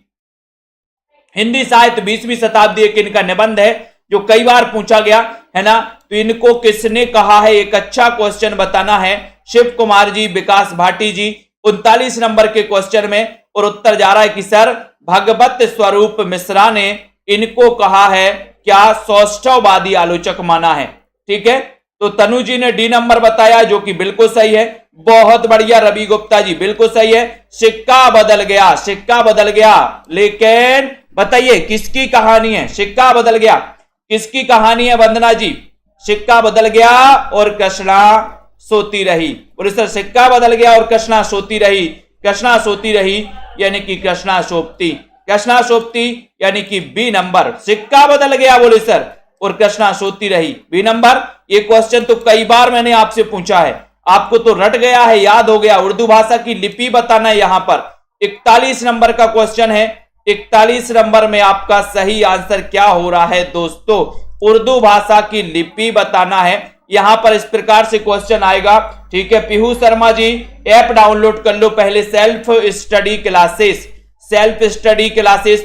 हिंदी साहित्य 20वीं शताब्दी एक इनका निबंध है जो कई बार पूछा गया, है ना। तो इनको किसने कहा है, एक अच्छा क्वेश्चन बताना है। शिव कुमार जी, विकास भाटी जी, 39 नंबर के क्वेश्चन में। और उत्तर जा रहा है कि सर भगवत स्वरूप मिश्रा ने इनको कहा है क्या, सौष्ठववादी आलोचक माना है, ठीक है। तो तनु जी ने डी नंबर बताया जो कि बिल्कुल सही है। बहुत बढ़िया रवि गुप्ता जी, बिल्कुल सही है। सिक्का बदल गया, लेकिन बताइए किसकी कहानी है, सिक्का बदल गया किसकी कहानी है वंदना जी। सिक्का बदल गया और कृष्णा सोती रही। बोले सर सिक्का बदल गया और कृष्णा सोती रही यानी कि कृष्णा सोपती यानी कि बी नंबर। सिक्का बदल गया बोले सर और कृष्णा सोती रही, बी नंबर। ये क्वेश्चन तो कई बार मैंने आपसे पूछा है, आपको तो रट गया है, याद हो गया। उर्दू भाषा की लिपि बताना है यहां पर। 41 नंबर का क्वेश्चन है। 41 नंबर में आपका सही आंसर क्या हो रहा है दोस्तों, उर्दू भाषा की लिपि बताना है। यहां पर इस प्रकार से क्वेश्चन आएगा, ठीक है। पीहू शर्मा जी, ऐप डाउनलोड कर लो पहले, self study classes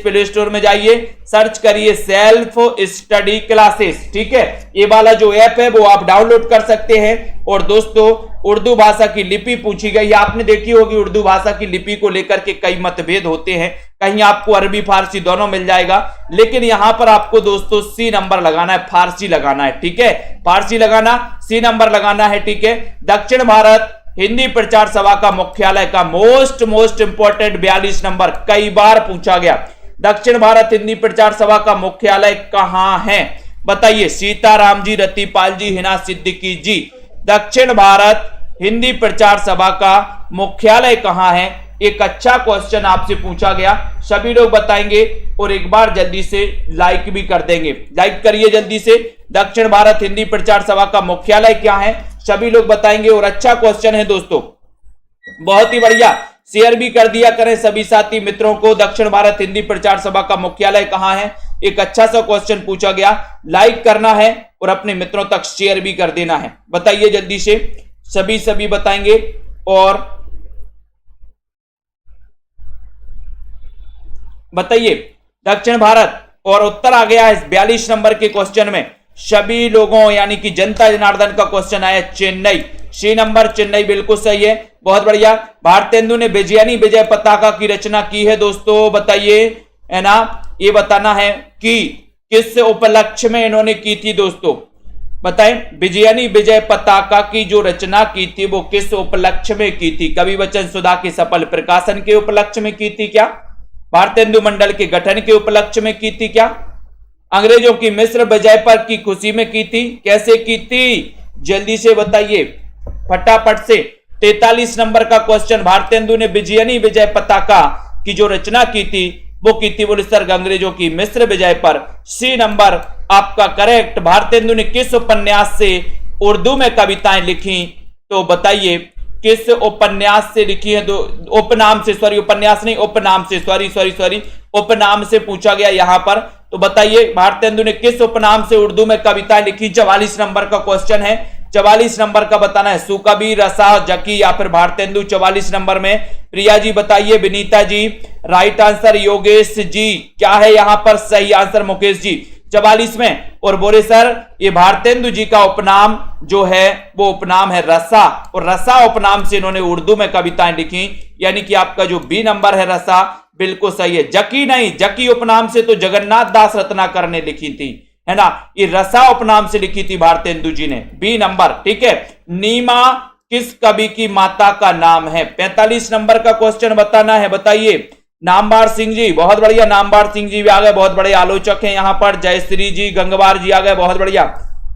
play store में जाइए, सर्च करिए सेल्फ स्टडी क्लासेस, ठीक है। ये वाला जो ऐप है वो आप डाउनलोड कर सकते हैं। और दोस्तों उर्दू भाषा की लिपि पूछी गई, आपने देखी होगी उर्दू भाषा की लिपि को लेकर के कई मतभेद होते हैं, कहीं आपको अरबी फारसी दोनों मिल जाएगा, लेकिन यहां पर आपको दोस्तों सी नंबर लगाना है, फारसी लगाना है, ठीक है। फारसी लगाना, सी नंबर लगाना है, ठीक है। दक्षिण भारत हिंदी प्रचार सभा का मुख्यालय का मोस्ट इंपोर्टेंट 42 नंबर कई बार पूछा गया। दक्षिण भारत हिंदी प्रचार सभा का मुख्यालय कहां है बताइए। सीताराम जी, रतिपाल जी, हिना सिद्दीकी जी। दक्षिण भारत हिंदी प्रचार सभा का मुख्यालय कहां है, एक अच्छा क्वेश्चन आपसे पूछा गया, सभी लोग बताएंगे। और एक बार जल्दी से लाइक भी कर देंगे, लाइक करिए जल्दी से। दक्षिण भारत हिंदी प्रचार सभा का मुख्यालय क्या है, सभी लोग बताएंगे। और अच्छा क्वेश्चन है दोस्तों, बहुत ही बढ़िया। शेयर भी कर दिया करें सभी साथी मित्रों को। दक्षिण भारत हिंदी प्रचार सभा का मुख्यालय कहां है, एक अच्छा सा क्वेश्चन पूछा गया। लाइक करना है और अपने मित्रों तक शेयर भी कर देना है। बताइए जल्दी से, सभी बताएंगे। और बताइए दक्षिण भारत, और उत्तर आ गया है 42 नंबर के क्वेश्चन में सभी लोगों यानी कि जनता जनार्दन का क्वेश्चन आया चेन्नई, सी नंबर चेन्नई बिल्कुल सही है, बहुत बढ़िया। भारतेंदु ने विजयानी विजय पताका की रचना की है दोस्तों, बताइए, है ना। ये बताना है कि किस उपलक्ष्य में इन्होंने की थी दोस्तों, बताएं। विजयानी विजय पताका की जो रचना की थी वो किस उपलक्ष्य में की थी। कवि वचन सुधा के सफल प्रकाशन के उपलक्ष्य में की थी क्या, भारतेंदु मंडल के गठन के उपलक्ष्य में की थी क्या, अंग्रेजों की मिस्र विजय पर की खुशी में की थी, कैसे की थी, जल्दी से बताइए फटाफट से। 43 नंबर का क्वेश्चन, भारतेंदु ने विजयनी विजय पताका की जो रचना की थी वो की थी बोले सर अंग्रेजों की मिस्र विजय पर, सी नंबर आपका करेक्ट। भारतेंदु ने किस उपन्यास से उर्दू में कविताएं लिखी, तो बताइए किस उपन्यास से लिखी है। उपनाम से, सॉरी उपन्यास नहीं, उपनाम से, सॉरी उपनाम से पूछा गया यहां पर। तो बताइए भारतेंदु ने किस उपनाम से उर्दू में कविताएं लिखी। 44 नंबर का क्वेश्चन है, 44 नंबर का बताना है। सुकवि, रसा, जकी या फिर भारतेंदु। 44 नंबर में प्रिया जी बताइए, विनीता जी, राइट आंसर योगेश जी, क्या है यहां पर सही आंसर, मुकेश जी 44 में। और बोले सर ये भारतेंदु जी का उपनाम जो है वो उपनाम है रसा, और रसा उपनाम से इन्होंने उर्दू में कविताएं लिखी, यानी कि आपका जो बी नंबर है रसा बिल्कुल सही है। जकी नहीं, जकी उपनाम से तो जगन्नाथ दास रत्नाकर ने लिखी थी, है ना, ये रसा उपनाम से लिखी थी भारतेंदु जी ने। बी नंबर, ठीक है। नीमा किस कवि की माता का नाम है? 45 नंबर का क्वेश्चन बताना है, बताइए। नामवर सिंह जी, बहुत बढ़िया, नामवर सिंह जी भी आ गए, बहुत बड़े आलोचक हैं यहाँ पर। जयश्री जी, गंगवार जी आ गए, बहुत बढ़िया।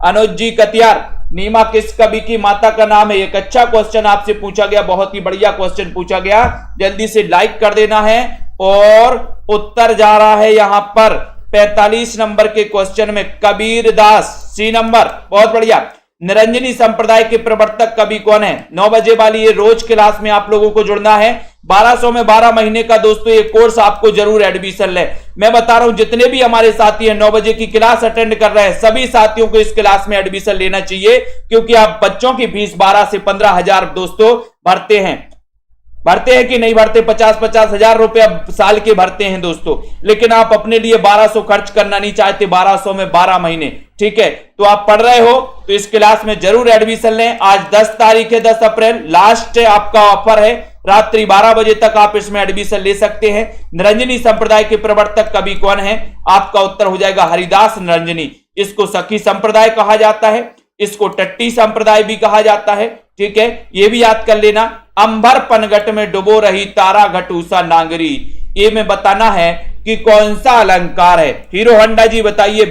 अनुज जी कतियार, नीमा किस कवि की माता का नाम है? एक अच्छा क्वेश्चन आपसे पूछा गया, बहुत ही बढ़िया क्वेश्चन पूछा गया। जल्दी से लाइक कर देना है। और उत्तर जा रहा है यहां पर 45 नंबर के क्वेश्चन में कबीर दास, सी नंबर, बहुत बढ़िया। निरंजनी संप्रदाय के प्रवर्तक कवि कौन है? 9 बजे वाली ये रोज क्लास में आप लोगों को जुड़ना है। 1200 में 12 महीने का दोस्तों ये कोर्स आपको जरूर एडमिशन ले। मैं बता रहा हूं जितने भी हमारे साथी हैं 9 बजे की क्लास अटेंड कर रहे हैं, सभी साथियों को इस क्लास में एडमिशन लेना चाहिए, क्योंकि आप बच्चों की फीस 12 से 15 हजार दोस्तों भरते हैं कि नहीं भरते? 50-50 हजार रुपए साल के भरते हैं दोस्तों, लेकिन आप अपने लिए 1200 खर्च करना नहीं चाहते, 1200 में 12 महीने, ठीक है। तो आप पढ़ रहे हो तो इस क्लास में जरूर एडमिशन लें। आज 10 तारीख है, 10 अप्रैल, लास्ट आपका ऑफर है। रात्रि 12 बजे तक आप इसमें एडमिशन ले सकते हैं। निरंजनी संप्रदाय के प्रवर्तक कवि कौन है? आपका उत्तर हो जाएगा हरिदास निरंजनी। इसको सखी संप्रदाय कहा जाता है, इसको टट्टी संप्रदाय भी कहा जाता है, ठीक है, ये भी याद कर लेना। अंबर पनघट में डुबो रही तारा घट उषा नांगरी, ये में बताना है कि कौन सा अलंकार है। हीरो होंडा जी बताइए।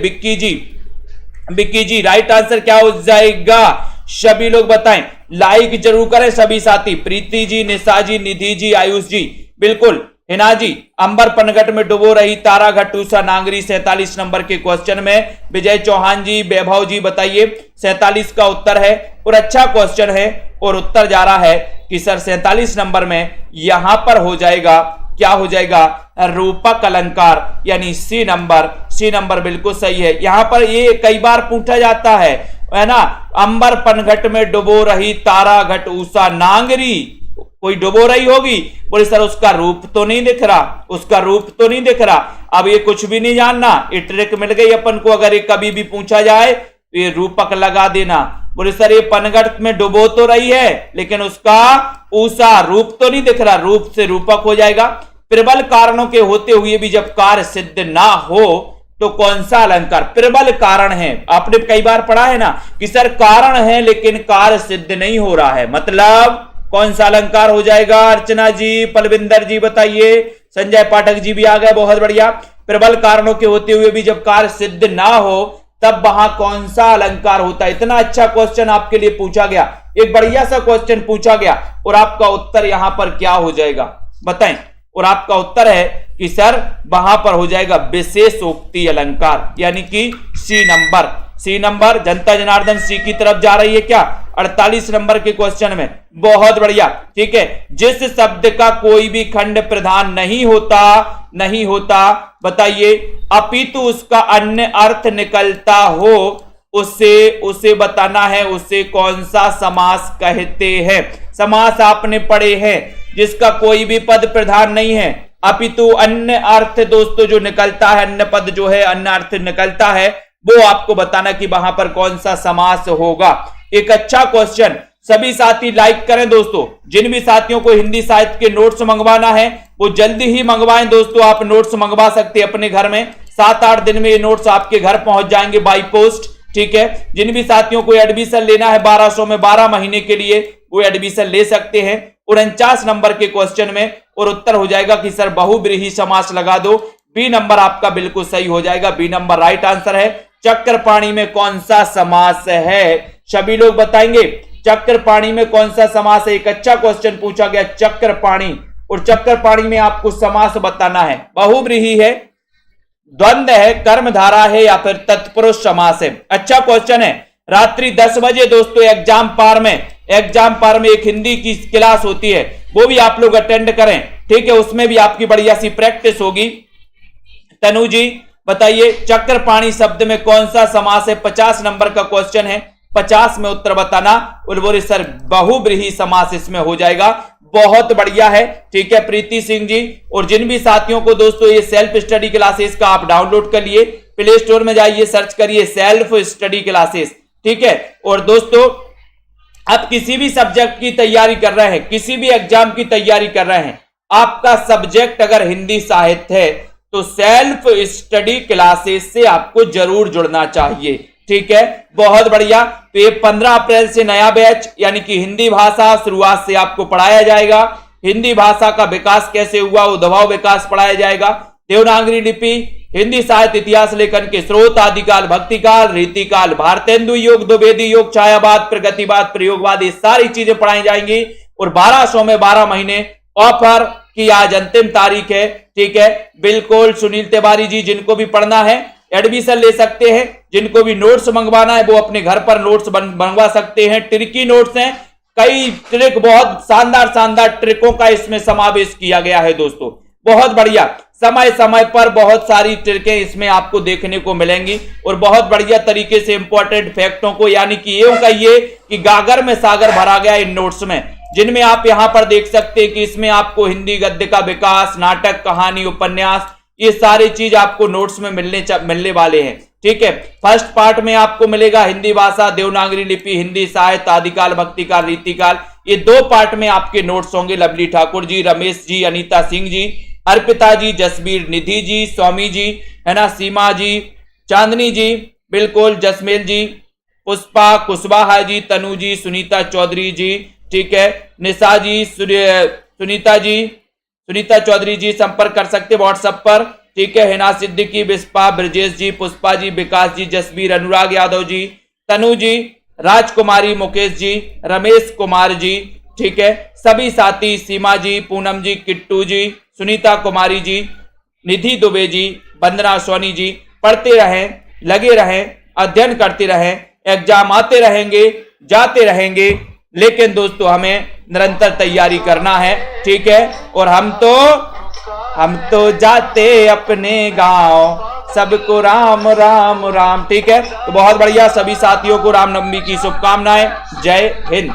बिक्की जी राइट आंसर क्या हो जाएगा? सभी लोग बताएं, लाइक जरूर करें सभी साथी। प्रीति जी, निशा जी, निधि जी, आयुष जी, बिल्कुल। हिना जी, अंबर पनघट में डुबो रही तारा घट उषा नांगरी 47 नंबर के क्वेश्चन में। विजय चौहान जी, वैभव जी बताइए, 47 का उत्तर है और अच्छा क्वेश्चन है। और उत्तर जा रहा है कि सर 47 नंबर में यहां पर हो जाएगा, क्या हो जाएगा? रूपक अलंकार, यानी सी नंबर बिल्कुल सही है। यहां पर ये कई बार पूछा जाता है ना, अंबर पनघट में डुबो रही तारा घट उषा नांगरी, कोई डुबो रही होगी, बोले सर उसका रूप तो नहीं दिख रहा, अब ये कुछ भी नहीं जानना, ये ट्रिक मिल गई अपन को। अगर ये कभी भी पूछा जाए तो ये रूपक लगा देना। बोले सर ये पनघट में डुबो तो रही है, लेकिन उसका उषा रूप तो नहीं दिख रहा, रूप से रूपक हो जाएगा। प्रबल कारणों के होते हुए भी जब कार्य सिद्ध ना हो तो कौन सा अलंकार प्रबल कारण है? आपने कई बार पढ़ा है ना कि सर कारण है लेकिन कार्य सिद्ध नहीं हो रहा है, मतलब कौन सा अलंकार हो जाएगा? अर्चना जी, पलविंदर जी बताइए, संजय पाठक जी भी आ गए, बहुत बढ़िया। प्रबल कारणों के होते हुए भी जब कार्य सिद्ध ना हो तब वहां कौन सा अलंकार होता है? इतना अच्छा क्वेश्चन आपके लिए पूछा गया, एक बढ़िया सा क्वेश्चन पूछा गया, और आपका उत्तर यहां पर क्या हो जाएगा बताएं? और आपका उत्तर है कि सर वहां पर हो जाएगा विशेषोक्ति अलंकार, यानी कि सी नंबर। जनता जनार्दन सी की तरफ जा रही है क्या? 48 नंबर के क्वेश्चन में, बहुत बढ़िया, ठीक है। जिस शब्द का कोई भी खंड प्रधान नहीं होता बताइए, अपितु उसका अन्य अर्थ निकलता हो, उसे बताना है, उसे कौन सा समास कहते हैं? समास आपने पढ़े हैं, जिसका कोई भी पद प्रधान नहीं है, अपितु अन्य अर्थ दोस्तों जो निकलता है, अन्य पद जो है अन्य अर्थ निकलता है, वो आपको बताना कि वहां पर कौन सा समास होगा। एक अच्छा क्वेश्चन, सभी साथी लाइक करें दोस्तों। जिन भी साथियों को हिंदी साहित्य के नोट्स मंगवाना है वो जल्दी ही मंगवाएं दोस्तों। आप नोट्स मंगवा सकते हैं अपने घर में, 7-8 दिन में ये नोट्स आपके घर पहुंच जाएंगे बाई पोस्ट, ठीक है। जिन भी साथियों को एडमिशन लेना है 1200 में 12 महीने के लिए, वो एडमिशन ले सकते हैं। 49 नंबर के क्वेश्चन में, और उत्तर हो जाएगा कि सर बहुब्रीहि समास लगा दो। बी नंबर आपका बिल्कुल सही हो जाएगा, बी नंबर राइट आंसर है। चक्रपाणी में कौन सा समास है? सभी लोग बताएंगे चक्रपाणी में कौन सा समास है? एक अच्छा क्वेश्चन पूछा गया चक्रपाणी, और चक्रपाणी में आपको समास बताना है। बहुब्रीहि है, द्वंद्व है, कर्मधारा है, या फिर तत्पुरुष समास है। अच्छा क्वेश्चन है। रात्रि 10 बजे दोस्तों एग्जाम पार में एक हिंदी की क्लास होती है, वो भी आप लोग अटेंड करें, ठीक है। उसमें भी आपकी बढ़िया सी प्रैक्टिस होगी। तनु जी बताइए चक्रपाणी शब्द में कौन सा समास है? 50 नंबर का क्वेश्चन है, 50 में उत्तर बताना। और बोले सर बहुब्रीहि समास इसमें हो जाएगा, बहुत बढ़िया है, ठीक है। प्रीति सिंह जी, और जिन भी साथियों को दोस्तों ये सेल्फ स्टडी क्लासेस का आप डाउनलोड कर लिए, प्ले स्टोर में जाइए, सर्च करिए सेल्फ स्टडी क्लासेस, ठीक है। और दोस्तों आप किसी भी सब्जेक्ट की तैयारी कर रहे हैं, किसी भी एग्जाम की तैयारी कर रहे हैं, आपका सब्जेक्ट अगर हिंदी साहित्य है तो सेल्फ स्टडी क्लासेस से आपको जरूर जुड़ना चाहिए। ठीक है, बहुत बढ़िया। तो ये 15 अप्रैल से नया बैच यानी कि हिंदी भाषा शुरुआत से आपको पढ़ाया जाएगा। हिंदी भाषा का विकास कैसे हुआ, उद्भव विकास पढ़ाया जाएगा। देवनागरी लिपि, हिंदी साहित्य इतिहास लेखन के स्रोत, आदिकाल, भक्तिकाल, रीतिकाल, भारतेंदु युग, द्विवेदी युग, छायावाद, प्रगतिवाद, प्रयोगवाद, ये सारी चीजें पढ़ाई जाएंगी। और 1200 में 12 महीने ऑफर की आज अंतिम तारीख है। ठीक है, बिल्कुल सुनील तिवारी जी, जिनको भी पढ़ना है एडमिशन ले सकते हैं। जिनको भी नोट्स मंगवाना है वो अपने घर पर नोट्स मंगवा सकते हैं। ट्रिकी नोट्स हैं, कई ट्रिक, बहुत शानदार ट्रिकों का इसमें समावेश किया गया है दोस्तों। बहुत बढ़िया, समय समय पर बहुत सारी ट्रिकें इसमें आपको देखने को मिलेंगी और बहुत बढ़िया तरीके से इंपॉर्टेंट फैक्टों को, यानी कि यूं कहिए कि गागर में सागर भरा गया इन नोट्स में, जिनमें आप यहां पर देख सकते हैं कि इसमें आपको हिंदी गद्य का विकास, नाटक, कहानी, उपन्यास, ये सारी चीज आपको नोट्स में मिलने वाले हैं। ठीक है, फर्स्ट पार्ट में आपको मिलेगा हिंदी भाषा, देवनागरी लिपि, हिंदी साहित्य, आदिकाल, भक्तिकाल, रीतिकाल, ये 2 पार्ट में आपके नोट्स होंगे। लवली ठाकुर जी, रमेश जी, अनीता सिंह जी, अर्पिता जी, जसबीर निधि जी, स्वामी जी, है ना, सीमा जी, चांदनी जी, बिल्कुल, जसमेल जी, पुष्पा कुशवाहा जी, तनु जी, सुनीता चौधरी जी, ठीक है, निशा जी, सुनीता चौधरी जी संपर्क कर सकते व्हाट्सएप पर। ठीक है, हिना सिद्दीकी, बिस्पा, ब्रजेश जी, पुष्पा जी, विकास जी, जसबीर, अनुराग यादव जी, तनु जी, राजकुमारी, मुकेश जी, रमेश कुमार जी, ठीक है, सभी साथी, सीमा जी, पूनम जी, किट्टू जी, सुनीता कुमारी जी, निधि दुबे जी, वंदना सोनी जी, पढ़ते रहें, लगे रहें, अध्ययन करते रहें, एग्जाम आते रहेंगे, जाते रहेंगे, लेकिन दोस्तों हमें निरंतर तैयारी करना है। ठीक है, और हम तो जाते अपने गांव, सबको राम राम राम। ठीक है, तो बहुत बढ़िया, सभी साथियों को रामनवमी की शुभकामनाएं। जय हिंद।